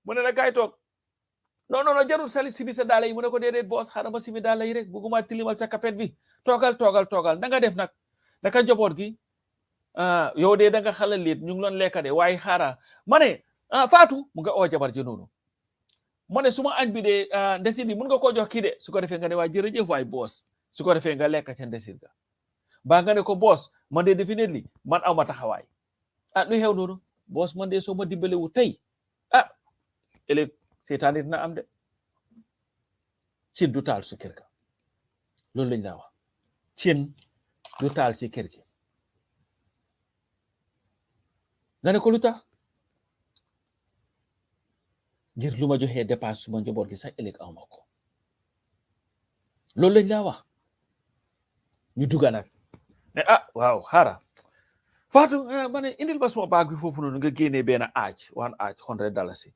mu ne la kay toog non jarul salit si bi sa daala yi mu ne ko déedéet boss xaaral ma si mi daala yi rek buguma tilimal sa kapet bi toogal na nga def nag naka njaboot gi yow de da nga xala liit ñu ngi loon lekka de waaye xaara ma ne Fatou mu nga oo jabar ji noonu ma ne suma añ bi de ndesit bi mun nga koo jox kii de su ko defee nga ne waa jërëjëf waay boss su ko defee nga lekk ca ndesit ga ba nga ne ko boss man de definitely man aw ma taxawaay lu xew noonu boss man de soo ma dimbale wu tey ëllëg seetaan it na am de cin du taal si kër ga loolu lañ laa wax cin du taal si kër gi nga ne ko lu tax ngir lu ma joxee dépasse suma njaboot gi sax ëllëg aw ma ko loolu lañ laa wax ñu dugga nag ne waaw xaara Fatou ma ne indil ba suma baag bi foofu noonu nga génnee benn aaj $100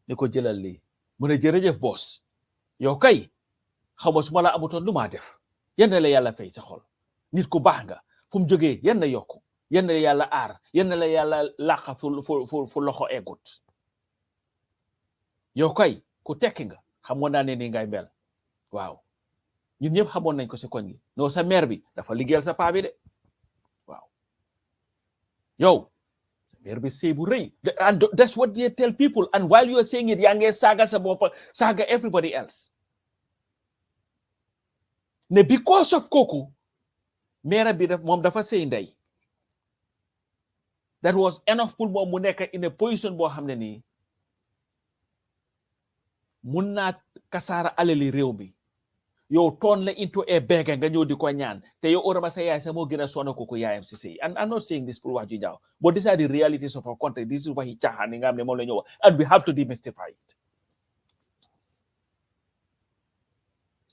ni ko jëlal lii mu ne jërëjëf boss yow kay xaw ma su ma la amutoon lu maa def yan la yàlla fay sa xol nit ku baax nga fu mu jógee yan na yokku yan na yàlla aar yan la yàlla làqa fu loxo eggut yow kay ku tekki nga xamoon naa ne ni ngay mel waaw ñun ñëpp xamoon nañ ko si koñ gi non sa mère bi dafa liggéeyal sa paa bi de waaw yow sa mère bi sëy bu rëy and that's what they tell people and while you are saying it yaa ngee saaga sa bopp saaga everybody else ne because of kooku mère bi moom dafa sëy ndey that was enough pour moom mu nekk in a position boo xam ne nii mun naa kasaara alali réew mi yow toon la into a beggar nga ñëw di ko ñaan te yow orama sa yaay sa moo gën a sonn ko yaayam si sëy and I'm not saying this pour wax ju ñaaw but these are the realities of our country. This is waxi caaxaan yi nga xam ne moom la ñu wax and we have to demystify it.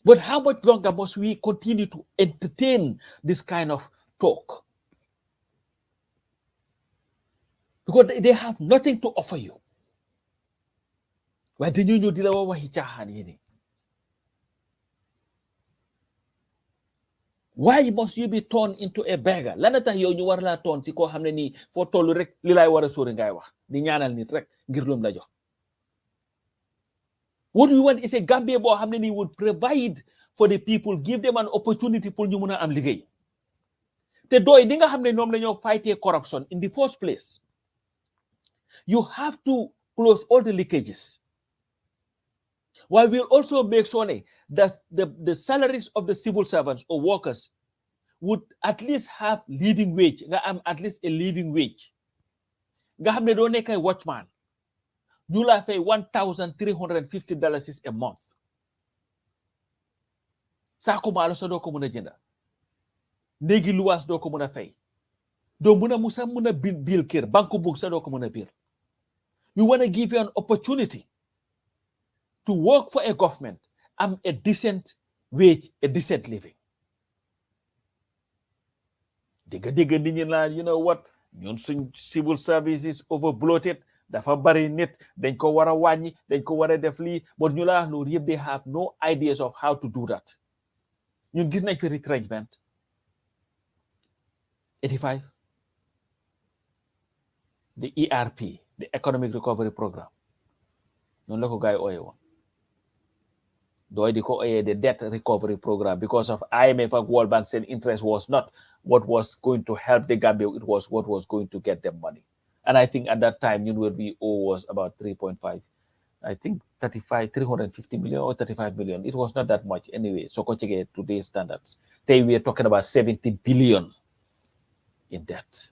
But how much longer must we continue to entertain this kind of talk? Because they have nothing to offer you. Why did you deal with waxi caaxaan yi ni? Why must you be turned into a beggar? Lana tax yow ñu war laa toon si koo xam ne nii foo tollu rek li lay war a sóori ngay wax di ñaanal nit rek ngir lum la jox. What we want is a Gambia boo xam ne nii would provide for the people, give them an opportunity pour ñu mun a am liggéey. Te doy di nga xam ne ñoom la ñoo fighting corruption in the first place. You have to close all the leakages. While we'll also make sure that the salaries of the civil servants or workers would at least have living wage, at least a living wage. Nga xam ne doo nekk ay watchman ñu la fay $1,350 a month. Saako maalo sa doo ko mën a jënda néegi luwaas doo ko mën a fay doo mën a musa mën a bil kër banque book sa doo ko mën a biir. We want to give you an opportunity to work for a government and a decent wage, a decent living. Digga nit ñi la, you know what, ñun suñ civil service is over bloated, dafa bari nit, dañ ko war a wàññi, dañ ko war a def lii, but ñu la loolu yëpp they have no ideas of how to do that. ñun gis nañ fi retrenchment 85, the ERP, the Economic Recovery Program, noonu la ko gars yi ooye woon. Dooy di ko ooyee the debt recovery program because of IMF ak World Bank said interest was not what was going to help the Gambia, it was what was going to get them money. And I think at that time, what we owe was about 3.5, I think 350 million or 35 million. It was not that much anyway. So ko check today's standards. Today we are talking about 70 billion in debt.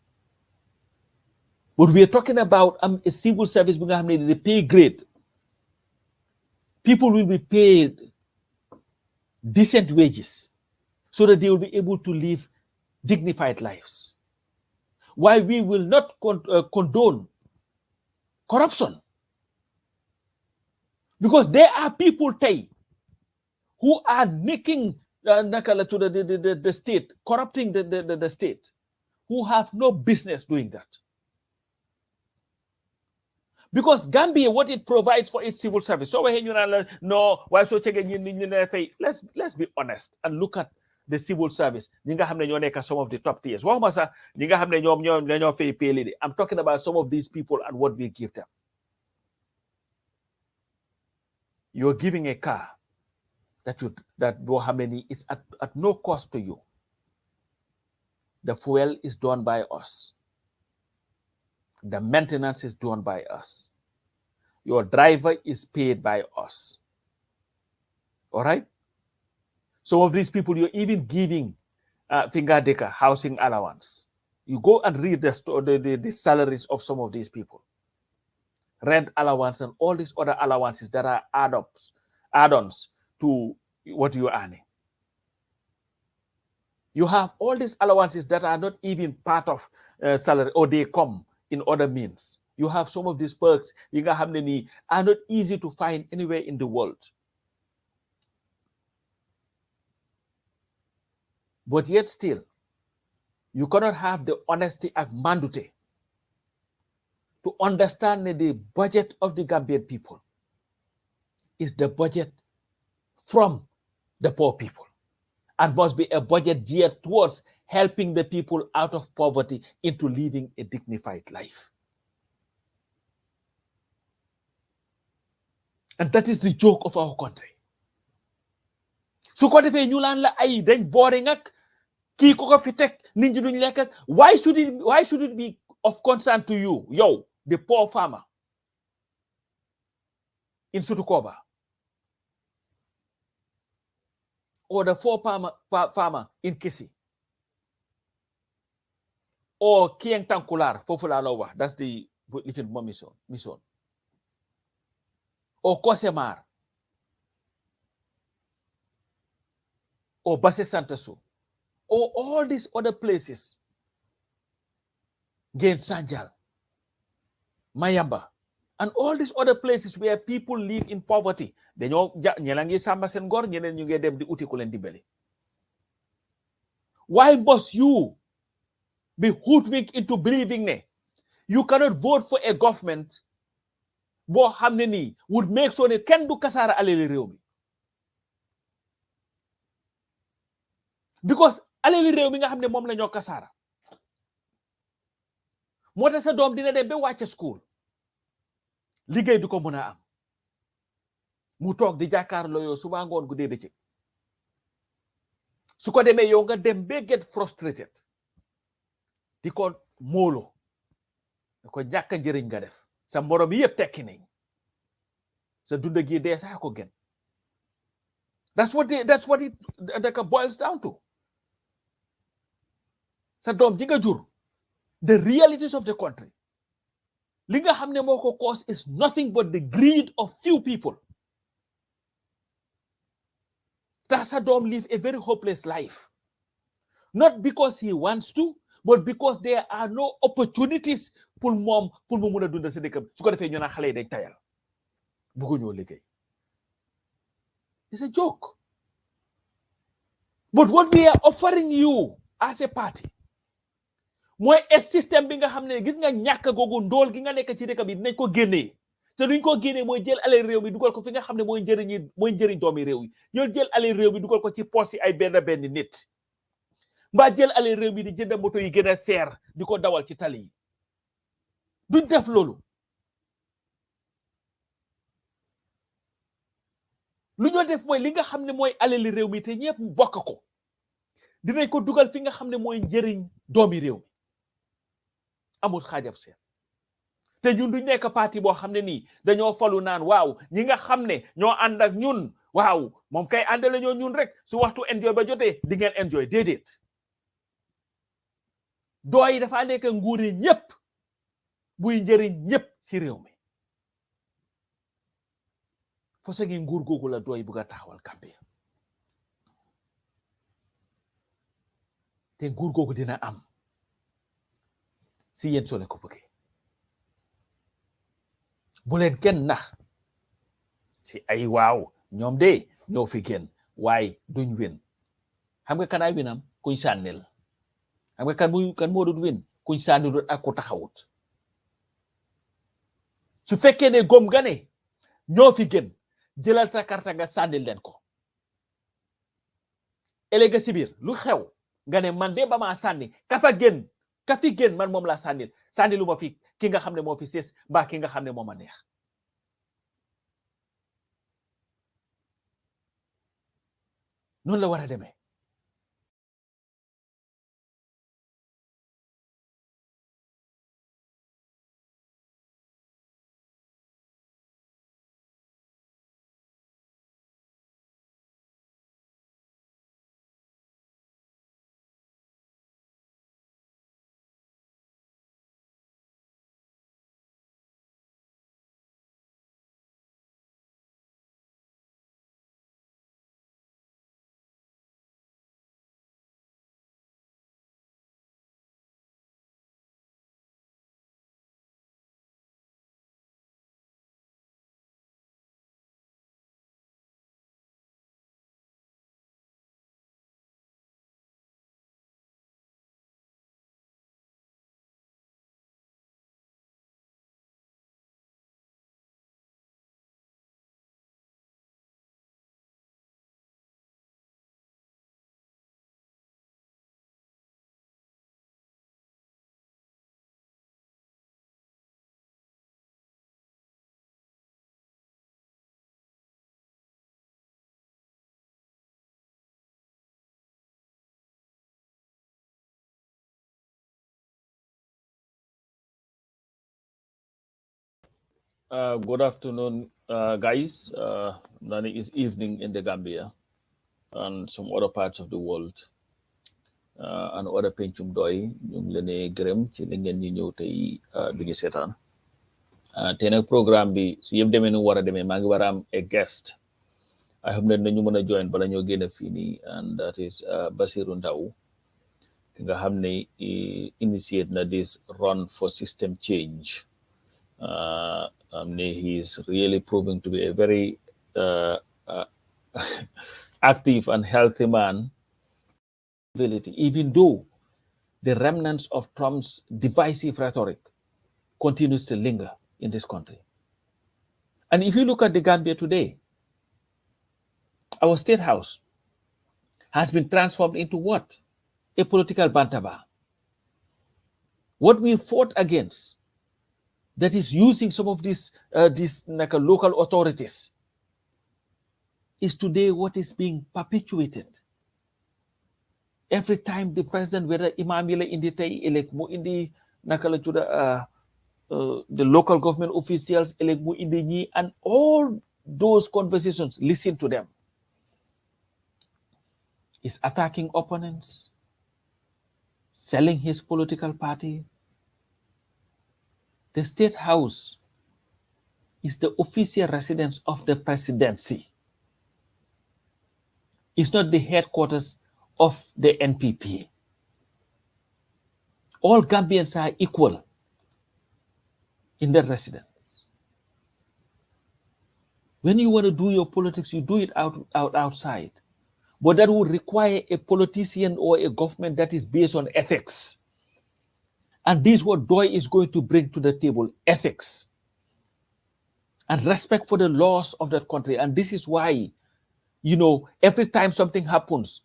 But we are talking about a civil service, the pay grade. People will be paid decent wages so that they will be able to live dignified lives. Why we will not condone corruption. Because there are people who are making the state, corrupting the state, who have no business doing that. Because Gambia, what it provides for its civil service. So no, why so let's be honest and look at the civil service. Some of the top tiers. I'm talking about some of these people and what we give them. You're giving a car that is at no cost to you. The fuel is done by us. The maintenance is done by us. Your driver is paid by us. All right? Some of these people, you're even giving finger decker housing allowance. You go and read the salaries of some of these people. Rent allowance and all these other allowances that are add-ons to what you're earning. You have all these allowances that are not even part of salary, or they come in other means. You have some of these perks are not easy to find anywhere in the world. But yet still, you cannot have the honesty and mandate to understand that the budget of the Gambian people is the budget from the poor people and must be a budget geared towards helping the people out of poverty into living a dignified life. And that is the joke of our country. su ko defee ñu laan la ay dañ boring ak kii ko fi teg nit ñi duñ lekk ak why should it be of concern to you yow the poor farmer in Sutukoba or the poor farmer in Kisi or Kieng Tankular Fofula Lowa, that's the little more mission or Kosemar or Basse Santasu or all these other places, Gain Sanjal, Mayamba, and all these other places where people live in poverty. Why must you be hoodwinked into believing ne you cannot vote for a government would make sure that ken du kasara aleli rew mi because aleli rew mi nga xamne mom lañu kasara mota sa dom dina dem be wacc school liggéey du ko mëna am mu tok di jakarlo yo suba ngon gu debe ci su ko demee yow nga dem be get frustrated di ko molo ko ñàkk njëriñ nga def sa morom yépp tekki nañ sa dunda gi dee sax ko gën that's what it boils down to sa doom ji nga jur the realities of the country li nga xam ne moo ko cause is nothing but the greed of few people that sa doom live a very hopeless life not because he wants to but because there are no opportunities pour mu mun a dunda si dëkkam su ko defee ñu naan xale yi dañ tayal bëggu ñoo liggéey it's a joke but what we are offering you as a party mooy système bi nga xam ne gis nga ñàkk googu ndóol gi nga nekk ci dëkk bi dinañ ko génnee te duñ ko génnee mooy jël alal réew mi dugal ko fi nga xam ne mooy njëriñ doomi réew yi ñoo jël alal réew mi dugal ko ci poos yi ay benn nit mbaa jël alal réew mi di jënd moto yi gën a seer di ko dawal ci tali yi duñ def loolu lu ñoo def mooy li nga xam ne mooy alali réew mi te ñëpp bokk ko dinañ ko dugal fi nga xam ne mooy njëriñ doomi réew mi amul xaajab seen te ñun duñ nekk parti boo xam ne nii dañoo falu naan waaw ñi nga xam ne ñoo ànd ak ñun waaw moom kay àndale ñoo ñun rek su waxtu enjoy ba jotee di ngeen enjoy déedéet dooy dafa nekk nguuri ñëpp buy njëriñ ñëpp ci réew mi fo ngi nguur googu la dooy bugg a taxawal Gambia te nguur googu dina am si yéen soo leen ko bëggee bu leen kenn nax si ay waaw ñoom de ñoo fi génn waaye duñ win xam nga kanaay winam kuñ sànnil xam nga kan moo doon win kuñ sànnil ak ku taxawut su fekkee ne gom nga ne ñoo fi génn jëlal sa karta nga sànnil leen ko ëllëg si biir lu xew nga ne man de ba maa sànni ka fi génn man moom laa sànnilu ma fi ki nga xam ne moo fi sées mbaa ki nga xam ne moo ma neex noonu la war a demee Good afternoon, guys. Nani is evening in the Gambia and some other parts of the world and other pencum doy ñu ngi leen di gërëm ci li ngeen ñu ñëw tey duñu seetaan tey nag programme bi su yëpp demee nu war a demee maa ngi war a am a guest I hope ne nañu mën a join bala ñoo génn fii nii and that is Basiru Ndow ki nga xam ne initiate na this run for system change. He is really proving to be a very active and healthy man, even though the remnants of Trump's divisive rhetoric continues to linger in this country. And if you look at the Gambia today, our state house has been transformed into what? A political banterbar. What we fought against, that is using some of these like local authorities, is today what is being perpetuated. Every time the president, whether Imam Yele indi tay elek mo indi nakala to the local government officials elek mo indi ñi, and all those conversations, listen to them. Is attacking opponents, selling his political party. The state house is the official residence of the presidency. It's not the headquarters of the NPP. All Gambians are equal in that residence. When you want to do your politics, you do it outside. But that would require a politician or a government that is based on ethics. And this is what DOI is going to bring to the table, ethics and respect for the laws of that country. And this is why, every time something happens,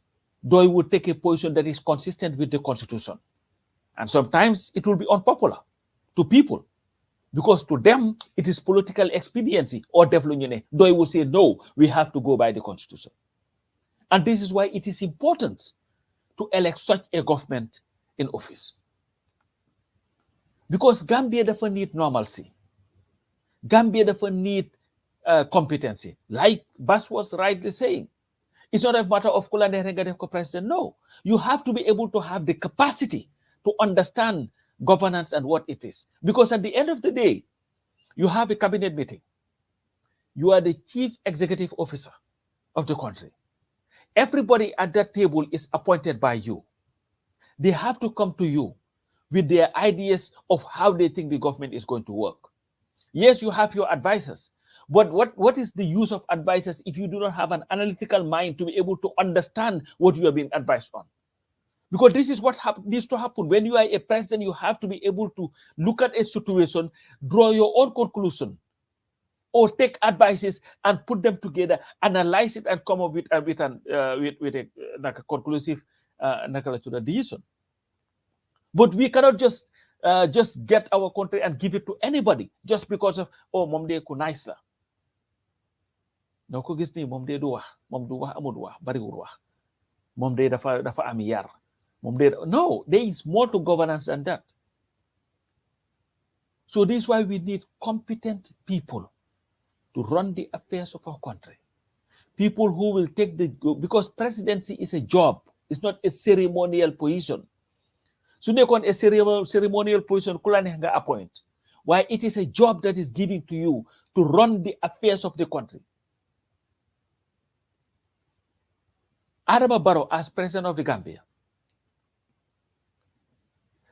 DOI will take a position that is consistent with the Constitution. And sometimes it will be unpopular to people because to them, it is political expediency or development. DOI will say, no, we have to go by the Constitution. And this is why it is important to elect such a government in office. Because Gambia doesn't need normalcy. Gambia doesn't need competency. Like Bas was rightly saying, it's not a matter of president. No, you have to be able to have the capacity to understand governance and what it is. Because at the end of the day, you have a cabinet meeting. You are the chief executive officer of the country. Everybody at that table is appointed by you. They have to come to you with their ideas of how they think the government is going to work. Yes, you have your advisors, but what is the use of advisors if you do not have an analytical mind to be able to understand what you are being advised on? Because this is what needs to happen. When you are a president, you have to be able to look at a situation, draw your own conclusion, or take advices and put them together, analyze it, and come up with a conclusive decision. But we cannot just get our country and give it to anybody just because of mom de ku nice la. No ko gis ni mom de du wax, mom du wax amul wax, bari wul wax. Mom de dafa am yar. No, there is more to governance than that. So this is why we need competent people to run the affairs of our country. People who will take because presidency is a job. It's not a ceremonial position. So nekon a ceremonial position kula neex nga appoint. Why it is a job that is given to you to run the affairs of the country. Adama Barrow as president of the Gambia.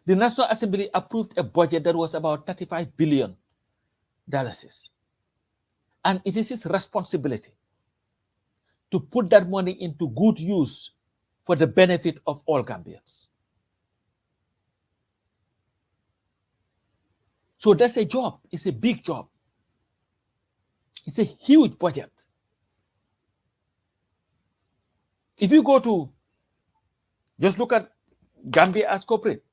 The National Assembly approved a budget that was about $35 billion. And it is his responsibility to put that money into good use for the benefit of all Gambians. So that's a job. It's a big job. It's a huge budget. If you go to, just look at Gambia as corporate,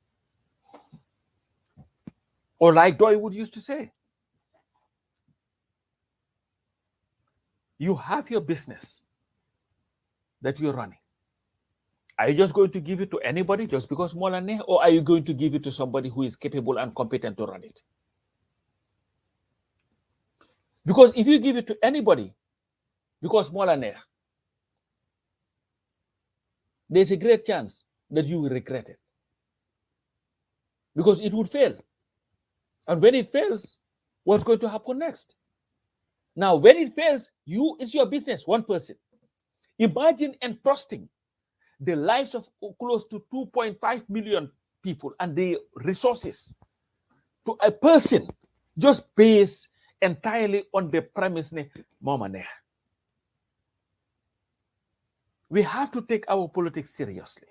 or like Doy would used to say, you have your business that you're running. Are you just going to give it to anybody just because Molane, or are you going to give it to somebody who is capable and competent to run it? Because if you give it to anybody, because moo la neex, there's a great chance that you will regret it. Because it would fail. And when it fails, what's going to happen next? Now, when it fails, it's your business, one person. Imagine entrusting the lives of close to 2.5 million people and the resources to a person just based entirely on the premise ne moma neex. We have to take our politics seriously.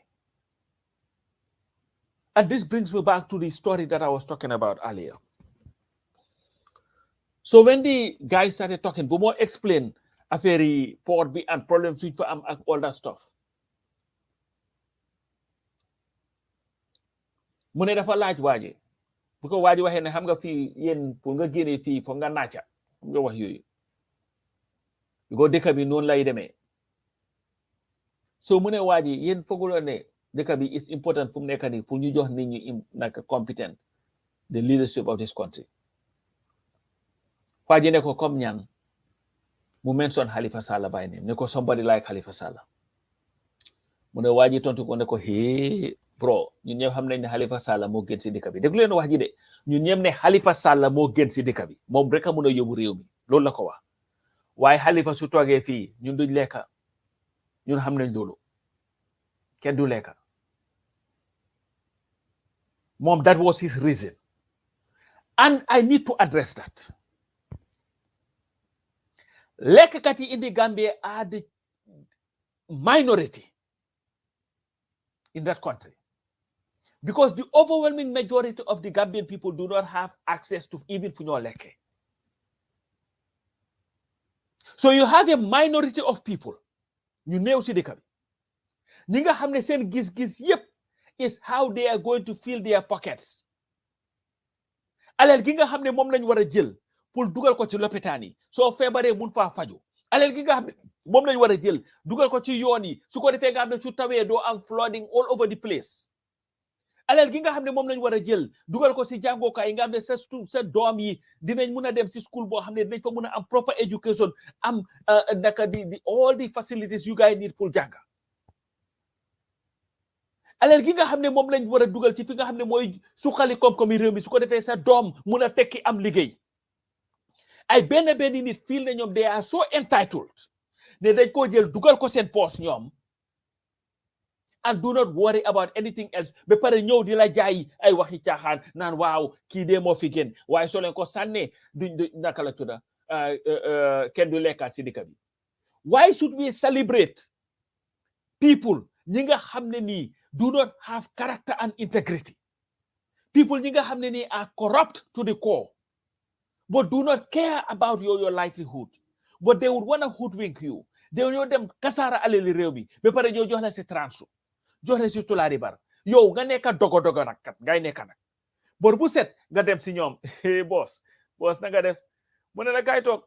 And this brings me back to the story that I was talking about earlier. So when the guy started talking, Bumo explained a very port and problems with all that stuff. Mu ne dafa laaj waaji bu ko waaji waxee ne xam nga fii yéen pour nga génnee fii foog nga naaca xam nga wax yooyu ko dëkk bi noonu lay demee so mu ne waaji yéen fooguloo ne dëkk bi is important fu mu nekk nii pour ñu jox nit ñi like competent the leadership of this country waaji ne ko comme ñaan mu mention Halifa Sallah by name ne ko somebody like Halifa Sallah mu ne waaji tontu ko ne ko hee bro ñun ñëpp xam nañ ne Halifa Sallah moo gën si dëkk bi déglu leen wax ji de ñun ñëpp ne Halifa Sallah moo gën si dëkk bi moom rek a mun a yóbbu réew mi loolu la ko wax waaye Halifa su toogee fii ñun duñ lekka ñun xam nañ loolu kenn du lekka moom that was his reason and I need to address that lekkat yi indi Gambia are the minority in that country. Because the overwhelming majority of the Gambian people do not have access to even Funyo Leke. So you have a minority of people. You know, see the Kabi. Ninga hamne sen gis yep is how they are going to fill their pockets. Alel ginga hamne mom lañ wara jël pour dugal ko ci lopitani so febaré mun fa faju. Alel ginga hamne mom lañ wara jël dugal ko ci yoon yi su ko defé nga hamne su tawé do am flooding all over the place. Alel gi nga xam ne moom lañ war a jël dugal ko si jàngookaay yi nga xam ne sa doom yi dinañ mun a dem si school boo xam ne dinañ fa mun a am proper education am naka di all the facilities you guys need pour jàng alel gi nga xam ne moom lañ war a dugal ci fi nga xam ne mooy suqali koom-koomi réew mi su ko defee sa doom mun a tekki am liggéey ay benn nit feel ne ñoom they are so entitled ne dañ koo jël dugal ko seen poos ñoom and do not worry about anything else be pare ñëw di la jaay ay waxi caaxaan naan waaw kii dee moo fi gën waaye soo leen ko sànnee du naka la tudda kenn du lekkaat si dëkk bi why should we celebrate people ñi nga xam ne nii do not have character and integrity people ñi nga xam ne nii are corrupt to the core but do not care about your livelihood but they would want to hoodwink you they ñoo dem kasaara alali réew mi be pare ñoo jox la si transu jox la si tulaari bar yow nga nekk dogo nag kat ngay nekk nag bor bu set nga dem si ñoom boss na nga def mu ne la kay toog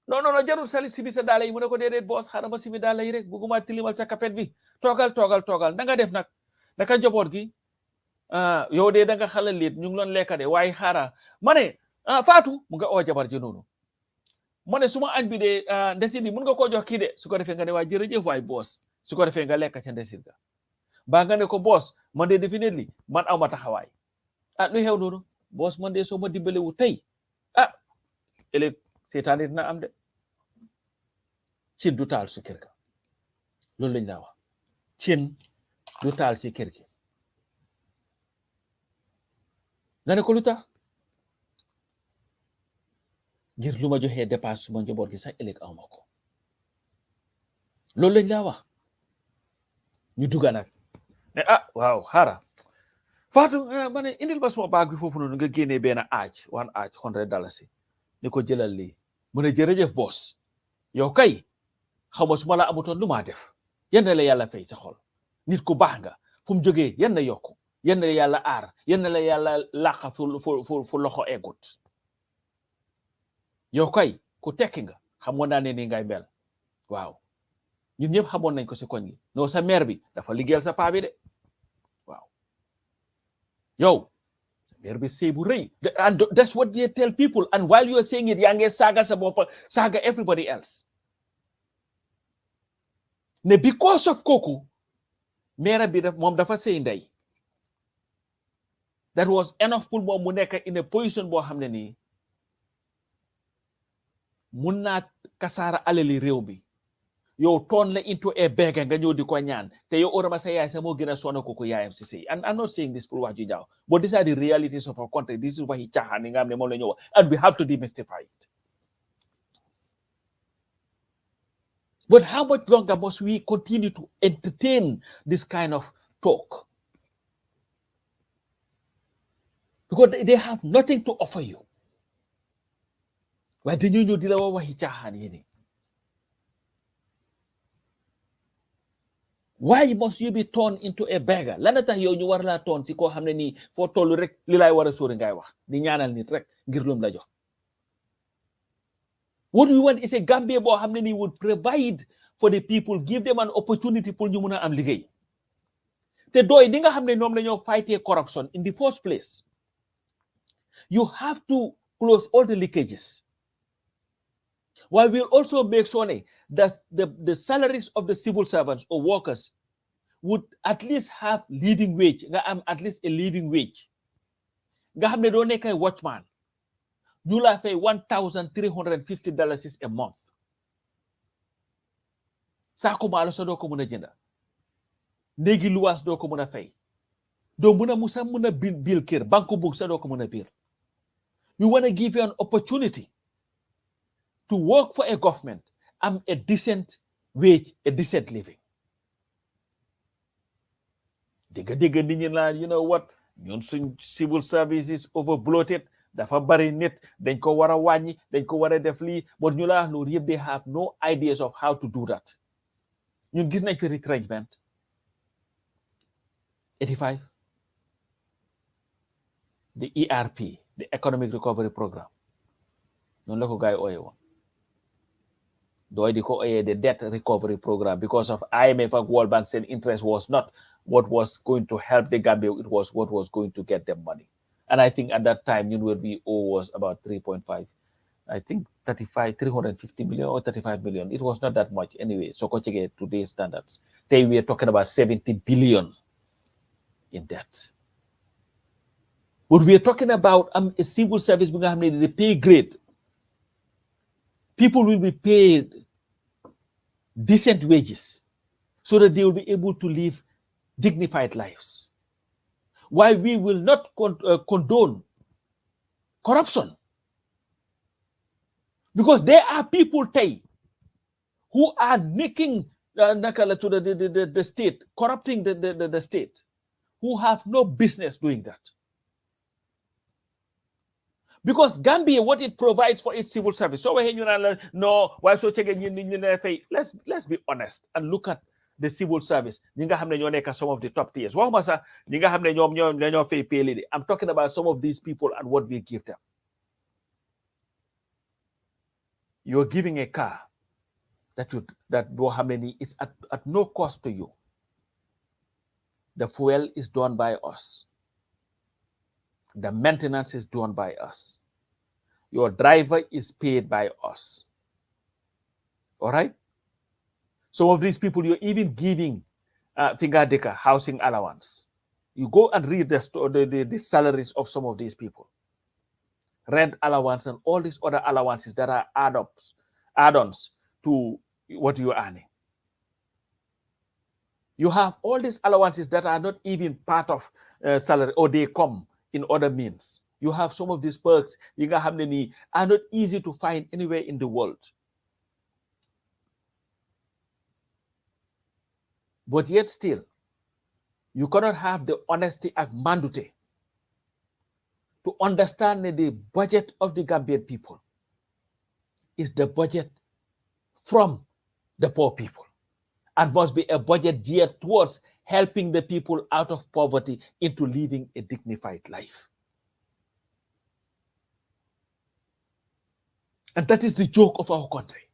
non jarul sali sibi sa daala yi mu ne ko déedéet boss xaaral ma sibi daala yi rek buguma tilimal sa kapet bi toogal na nga def nag naka njaboot gi yow de da nga xalal liit ñu ngi loon lekka de waaye xaara ma ne Fatou mu nga oo jabar ji noonu ma ne suma añ bi de ndesit bi mun nga koo jox kii de su ko defee nga ne waa jërëjëf waay boss su ko defee nga lekk ca ndesit ga ba nga ne ko boss man de definitely man aw ma taxawaay lu xew noonu boss man de soo ma dimbalewu tey ëllëg seetaane dina am de cin du taal si kër ga loolu lañ laa wax cin du taal si kër gi nga ne ko lu tax ngir lu ma joxee dépasse suma njaboot gi sax ëllëg aw ma ko loolu lañ laa wax ñu dugga nag ne waaw xaara Fatou ma ne indil ba suma baag bi foofu noonu nga génnee benn aaj $100 ni ko jëlal lii mu ne jërëjëf boss yow kay xaw ma su ma la amutoon lu maa def yal na la yàlla fay sa xol nit ku baax nga fu mu jógee yal na yokku yal na la yàlla aar yal na la yàlla làqa fu loxo eggut yow kay ku tekki nga xamoon naa ne nii ngay mel waaw ñun ñëpp xamoon nañ ko si koñ gi non sa mère bi dafa liggéeyal sa paa bi de waaw yow There be say bu rëy. And that's what they tell people. And while you are saying it, yaa ngi saaga sa bopp, saaga everybody else. Ne because of kooku, maire bi moom dafa say ndey. That was enough pour moom mu nekk in a position boo xam ne nii mun naa kasaara alali réew bi. Yow turn la into a beggar nga ñëw di ko ñaan te yow orama sa yaay sa moo gën a sonna ko yaayam si sëy. And I'm not saying this pour wax ju jaaw, but these are the realities of our country. This is waxi caaxaan yi nga xam ne moom la ñu wax, and we have to demystify it. But how much longer must we continue to entertain this kind of talk? Because they have nothing to offer you. Waaye dañu ñëw di la wax waxi caaxaan yi ni. Why must you be turned into a beggar? Lana tax yow ñu war laa toon si koo xam ne nii foo tollu rek li laay war a sóori ngay wax di ñaanal nit rek ngir lum la jox. What we want is a Gambia boo xam ne nii would provide for the people, give them an opportunity pour ñu mun a am liggéey. Te dooy di nga xam ne ñoom la ñoo fighting corruption in the first place. You have to close all the leakages. While we'll also make sure that the salaries of the civil servants or workers would at least have living wage, at least a living wage. Nga xam ne doo nekk ay watchman. You la fay $1,350 a month. Saako maalo sa doo ko mën a jënda. Néegi luwaas doo ko mën a fay. Doo mën a musa mën a bil kër, banku bug sa doo ko mën a biir. We want to give you an opportunity to work for a government and a decent wage, a decent living. Dégga nit ñi la, you know what, ñun suñ civil service is over bloated, dafa bari nit, dañ ko war a wàññi, dañ ko war a def lii, but ñu la loolu yëpp they have no ideas of how to do that. Ñun gis nañ fi retrenchment 85, the ERP, the Economic Recovery Program, noonu la ko gaay ooye woon. Dooy di ko ooye the Debt Recovery Program because of IMF and World Bank saying interest was not what was going to help the Gambia, it was what was going to get them money. And I think at that time, what we owe was about 3.5, I think 350 million or 35 million. It was not that much anyway. So today's standards. Today we are talking about 70 billion in debt. But we are talking about a civil service, the pay grade. People will be paid decent wages so that they will be able to live dignified lives. Why we will not condone corruption. Because there are people who are making the state, corrupting the state, who have no business doing that. Because Gambia, what it provides for its civil service. So no, why so let's be honest and look at the civil service. Some of the top tiers. I'm talking about some of these people and what we give them. You're giving a car that is at no cost to you. The fuel is done by us. The maintenance is done by us. Your driver is paid by us. All right? Some of these people, you're even giving Fingadeka housing allowance. You go and read the salaries of some of these people. Rent allowance and all these other allowances that are add-ons to what you're earning. You have all these allowances that are not even part of salary, or they come in other means. You have some of these perks are not easy to find anywhere in the world. But yet still, you cannot have the honesty and mandate to understand that the budget of the Gambian people is the budget from the poor people and must be a budget geared towards helping the people out of poverty into living a dignified life. And that is the joke of our country.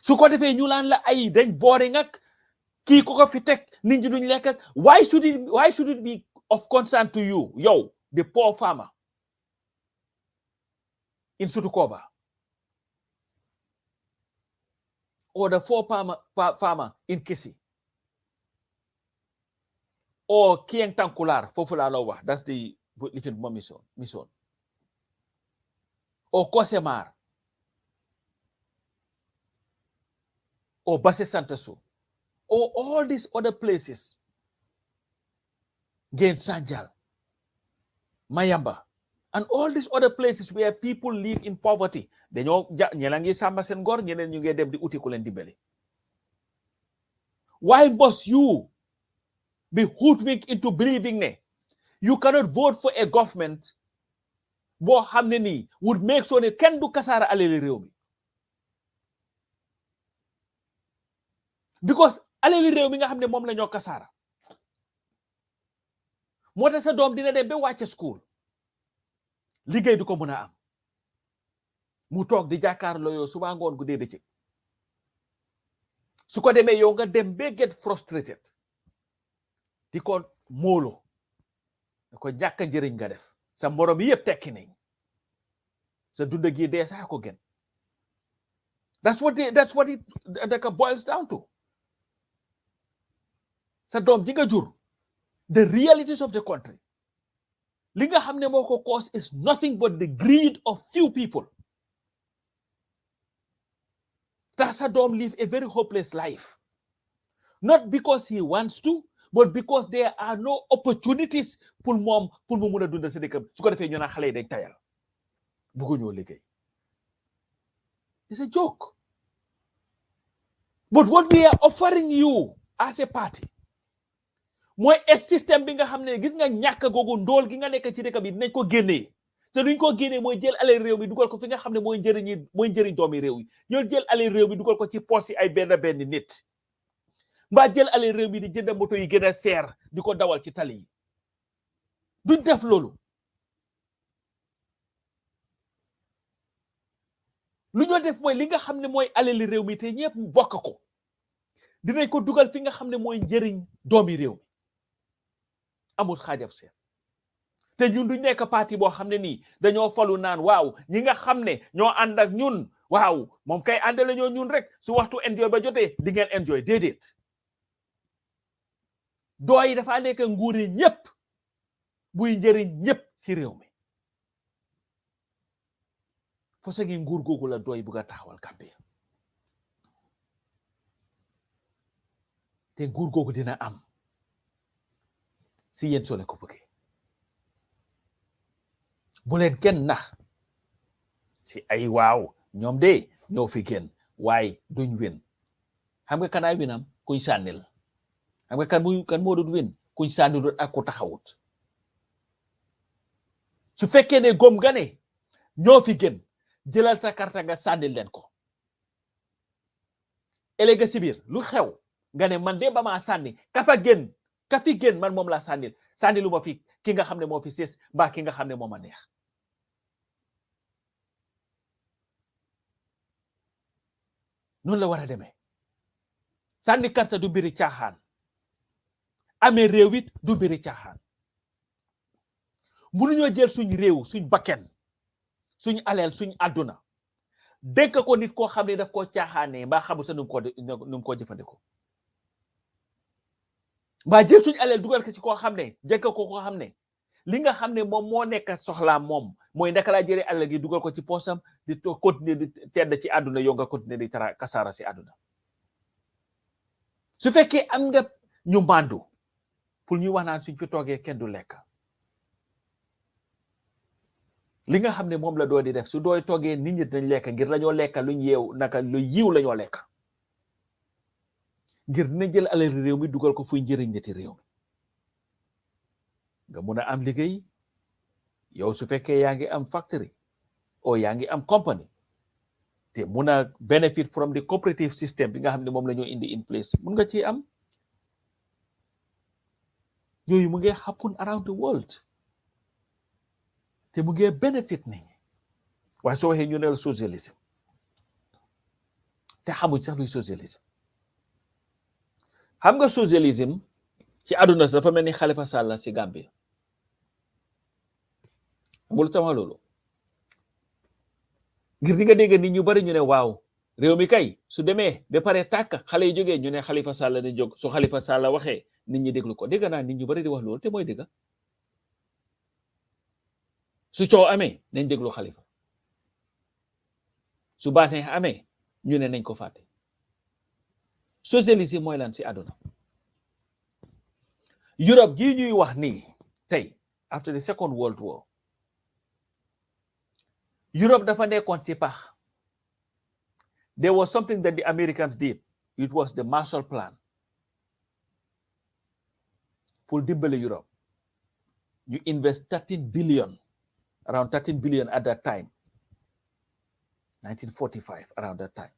So boring why should it be of concern to you? Yo, the poor farmer in Sutukoba, or the poor farmer in Kisi, or Kieng Tankular, Fofula Lowa, that's the little mission, or Kosemar, or Basse Santasu, or all these other places, Gain Sanjal, Mayamba, and all these other places where people live in poverty. They know nyelangi samba sen gor nyenen ñu ngi dem di uti ku len dimbali. Why must you be hoodwinked into believing ne you cannot vote for a government bo xamne ni would make sure ne ken du kasara aleli rew mi? Because aleli rew mi nga xamne mom la ñoo kasara motax sa doom dina dem be wacce school liggéey du ko mëna am mu toog di jàkkaarloo yow suba ngoon gu dee bëccëg su ko demee yow nga dem ba get frustrated di ko moolo da ko ñàkk njëriñ nga def sa morom yëpp tekki nañ sa dunda gi dee sax ko gën. That's what it boils down to. Sa doom ji nga jur, the realities of the country, li nga xam ne moo ko cause is nothing but the greed of few people. Sa doom live a very hopeless life, not because he wants to, but because there are no opportunities pour mu mun a dunda si dëkk su ko defee ñu naan xale yi dañ tayal bëgguñoo liggéey. It's a joke. But what we are offering you as a party mooy a système bi nga xam ne gis nga ñàkk googu ndóol gi nga nekk ci dëkk bi dinañ ko génnee te duñ ko génnee mooy jël alal réew mi dugal ko fi nga xam ne mooy njëriñ doomi réew yi ñoo jël alal réew mi dugal ko ci poos yi ay benn nit mbaa jël alal réew mi di jënd moto yi gën a seer di ko dawal ci tali yi. duñ def loolu. lu ñoo def mooy li nga xam ne mooy alali réew mi te ñëpp bokk ko dinañ ko dugal fi nga xam ne mooy njëriñ doomi réew mi amul xaajab seen. te ñun duñ nekk parti boo xam ne nii dañoo falu naan waaw ñi nga xam ne ñoo ànd ak ñun waaw moom kay àndale ñoo ñun rek su waxtu enjoy ba jotee di ngeen enjoy déedéet. dooy dafa nekk nguuri ñëpp buy njëriñ ñëpp ci réew mi. fo gi nguur googu la dooy bugg a taxawal Gambia te nguur googu dina am si yéen soo leen ko bëggee bu leen kenn nax si ay waaw ñoom de ñoo fi gën waaye duñ win. xam nga kanaay winam kuñ sànnil. xam nga kan moo doon win kuñ sànnil ak ku taxawut. su fekkee ne gom nga ne ñoo fi gën jëlal sa karta nga sànnil leen ko. ëllëg si biir lu xew nga ne man de ba maa sànni ka fi gën man moom laa sànnilu ma fi ki nga xam ne moo fi sës mbaa ki nga xam ne moo ma neex. noonu la war a demee. sànni karta du mbiri caaxaan. amee réew it du mbiri caaxaan. mënuñoo jël suñ réew suñ bakken suñ aleel suñ àdduna dénk ko nit koo xam ne daf koo caaxaanee mbaa xamul sa nu mu ko jëfandikoo. mbaa jël suñ aleel dugal ko ci koo xam ne dénk ko koo xam ne li nga xam ne moom moo nekk soxlaam moom mooy ndaka laa jëlee aleel gi dugal ko ci poosam di continuer di tedd ci àdduna yow nga continuer di kasaara si àdduna. su fekkee am nga ñu màndu pour ñu wax naan suñ fi toogee kenn du lekk. li nga xam ne moom la doo di def su dooy toggee nit ñi dañ lekk ngir lañoo lekk luñ yeew naka lu yiw lañoo lekk ngir dina jël alal réew mi dugal ko fuy njëriñ niti réew mi nga mun a am liggéey yow su fekkee yaa ngi am factory o yaa ngi am company te mun a benefit from the cooperative system bi nga xam ne moom la ñoo indi in place mun nga ci am yooyu mu ngi happen around the world te mu ngi benefit nit ñi waaye soo waxee ñu ne la socialisme te xamuñ sax luy socialisme. xam nga socialisme ci àdduna si dafa mel ni Halifa Sallah si Gambie amul tama loolu ngir di nga dégg nit ñu bari ñu ne waaw réew mi kay su demee ba pare tàkk xale yi jógee ñu ne Halifa Sallah di jóg su Halifa Sallah waxee nit ñi déglu ko dégg naa nit ñu bari di wax loolu te mooy dégg su coow amee nañ déglu Halifa su baatee amee ñu ne nañ ko fàtte socialisme mooy lan si àdduna Europe gii ñuy wax nii tey after the Second World War Europe dafa nekkoon si pax there was something that the Americans did it was the Marshall Plan pour dimbale Europe ñu invest 13 billion around 13 billion at that time 1945 around that time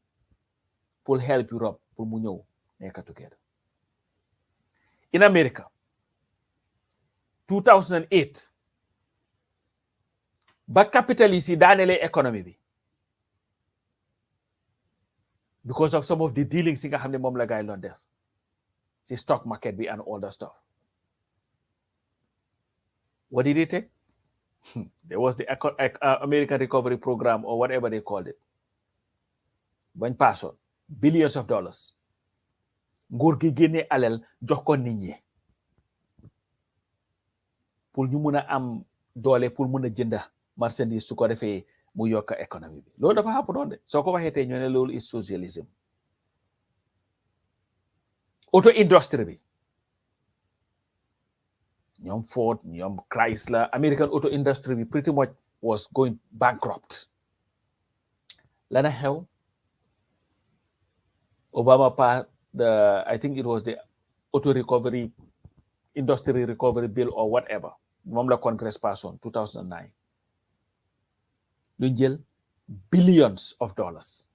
pour help Europe pour mu ñëw nekk together in America 2008 ba capitaliste yi daanelee économie bi because of some of the dealings yi nga xam ne moom la gaay doon def si stock market bi and all that stuff what did it take there was the American Recovery Program or whatever they called it bañ paasoon billions of dollars nguur gi génne alal jox ko nit ñi pour ñu mun a am doole pour mun a jënda marchandise su ko defee mu yokk économie bi loolu dafa xàpp doon de soo ko waxee tey ñu ne loolu is socialism auto industry bi ñoom Ford ñoom Chrysler American auto industry bi pretty much was going bankrupt lana xew Obama passed I think it was the auto recovery industry recovery bill or whatever moom la Congress passoon 2009 luñ jël billions of dollars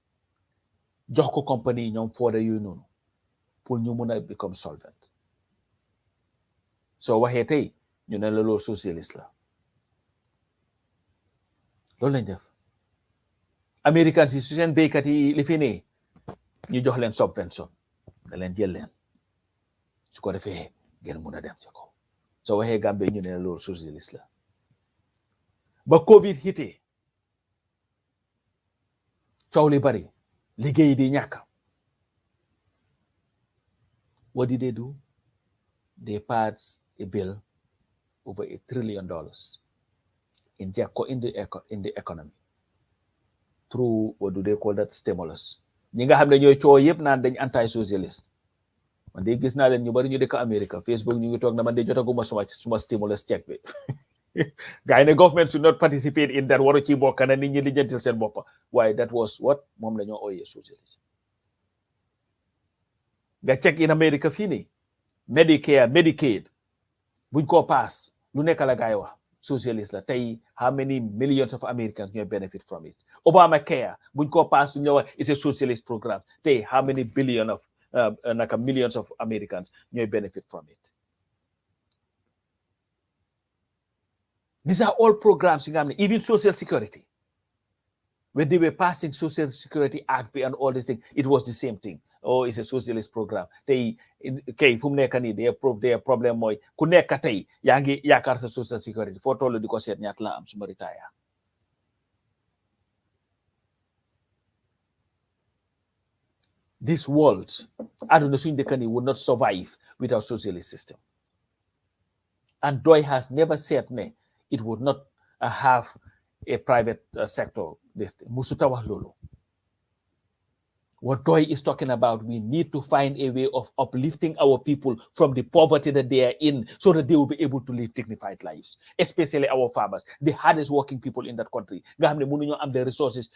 jox ko compagnie ñoom Ford yooyu noonu pour ñu mun a become solvent soo waxee tey ñu ne la loolu socialiste la loolu lañ def Americans yi su seen béykat yi li fi ne ñu jox leen subvention da leen jël leen su ko defee ngeen mun a dem ci kaw soo waxee Gambie ñu ne la loolu socialiste la ba Covid hitee coow li bari liggéey di ñàkk what did they do they passed a bill over $1 trillion inject in the economy through what do they call that stimulus ñi nga xam ne ñooy coow yëpp naan dañ anti socialiste man de gis naa leen ñu bari ñu dëkk America Facebook ñu ngi toog na man de jotaguma suma stimulus check bi gaa yi ne government should not participate in that waru ci bokk na nit ñi lijjantil seen boppa waaye that was what moom la ñoo ooyee socialisme nga check in America fii nii Medicare Medicaid buñ ko pass lu nekk la gaay wax socialist la tey how many millions of Americans ñooy benefit from it Obamacare buñ ko pass lu ñëw it's a socialist program tey how many billion of millions of Americans ñooy benefit from it these are all programs even social security when they were passing social security act and all these things it was the same thing oh it's a socialist program tey kay fu mu nekk nii des problème mooy ku nekk tey yaa ngi yaakaar sa social security foo toll di ko seet ñaata la am suma retire this world aduna suñ dëkk nii would not survive without socialist system and Ndow has never said ne it would not have a private sector musuta wax loolu what Ndow is talking about, we need to find a way of uplifting our people from the poverty that they are in so that they will be able to live dignified lives, especially our farmers, the hardest working people in that country. The resources.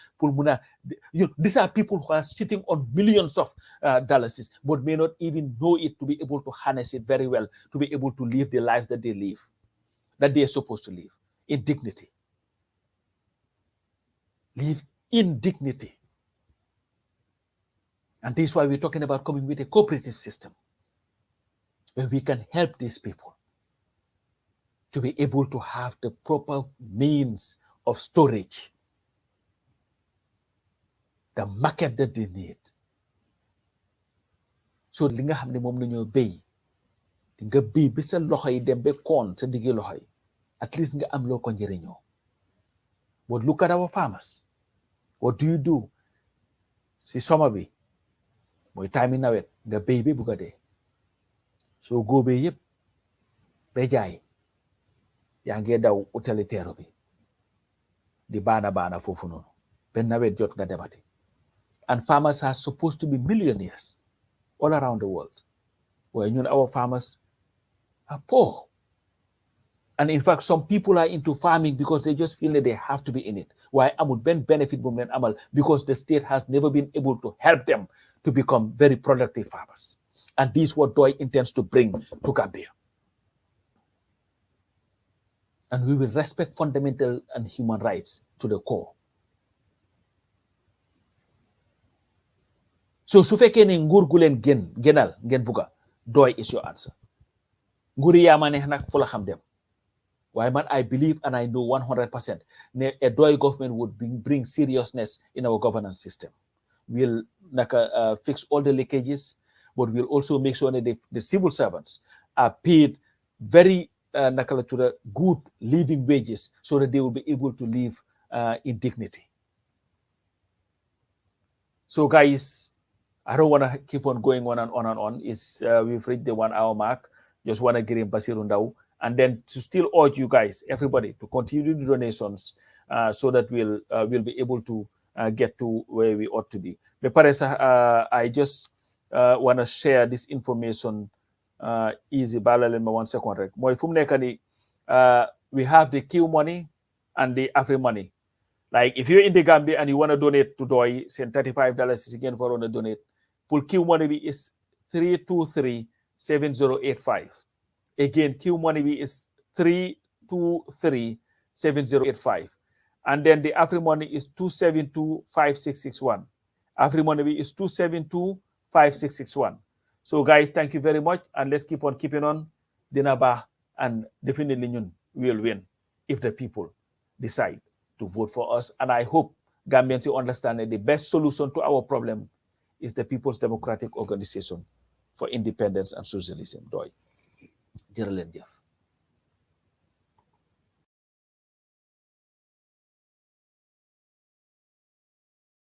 These are people who are sitting on millions of dollars, but may not even know it to be able to harness it very well, to be able to live the lives that they live, that they are supposed to live in dignity. Live in dignity. And this is why we're talking about coming with a cooperative system where we can help these people to be able to have the proper means of storage, the market that they need. So li nga xam ne moom la ñoo béy di nga béy bi sa loxo yi dem ba koon sa diggi loxo yi at least nga am loo ko njëriñoo But look at our farmers. What do you do? Si summer bi mooy time yi nawet nga béy bi bugg a dee soo góobee yëpp ba jaay yaa ngee daw utali teero bi di baana foofu noonu ba nawet jot nga demati. And farmers are supposed to be millionaires all around the world. Well, you know, our farmers are poor. And in fact, some people are into farming because they just feel that they have to be in it. Why amul ben benefit bu len amal because the state has never been able to help them to become very productive farmers. And this is what DOI intends to bring to Gambia. And we will respect fundamental and human rights to the core. So su fekkee ne nguur gu leen gënal ngeen bugga DOI is your answer. Nguuri yaa ma neex nag fu la xam dem. Why, man, I believe and I know 100% a DOI government would bring seriousness in our governance system. We'll fix all the leakages, but we'll also make sure that the civil servants are paid very good living wages so that they will be able to live in dignity. So, guys, I don't want to keep on going on and on and on. We've reached the 1 hour mark. Just want to give him Basiru Ndow. And then to still urge you guys, everybody, to continue the donations so that we'll be able to get to where we ought to be. I just want to share this information easy. 1 second. We have the Q money and the Afri money. Like if you're in the Gambia and you want to donate to DOI, send $35 is again for on the donate. Pull Q money is 323-7085. Again, Q money is 323-7085. And then the Afri money is 272-5661. Afri money is 272-5661. So guys, thank you very much. And let's keep on keeping on. Dinaba, and definitely we will win if the people decide to vote for us. And I hope Gambians will understand that the best solution to our problem is the People's Democratic Organization for Independence and Socialism, DOI. Jërë leen jëf.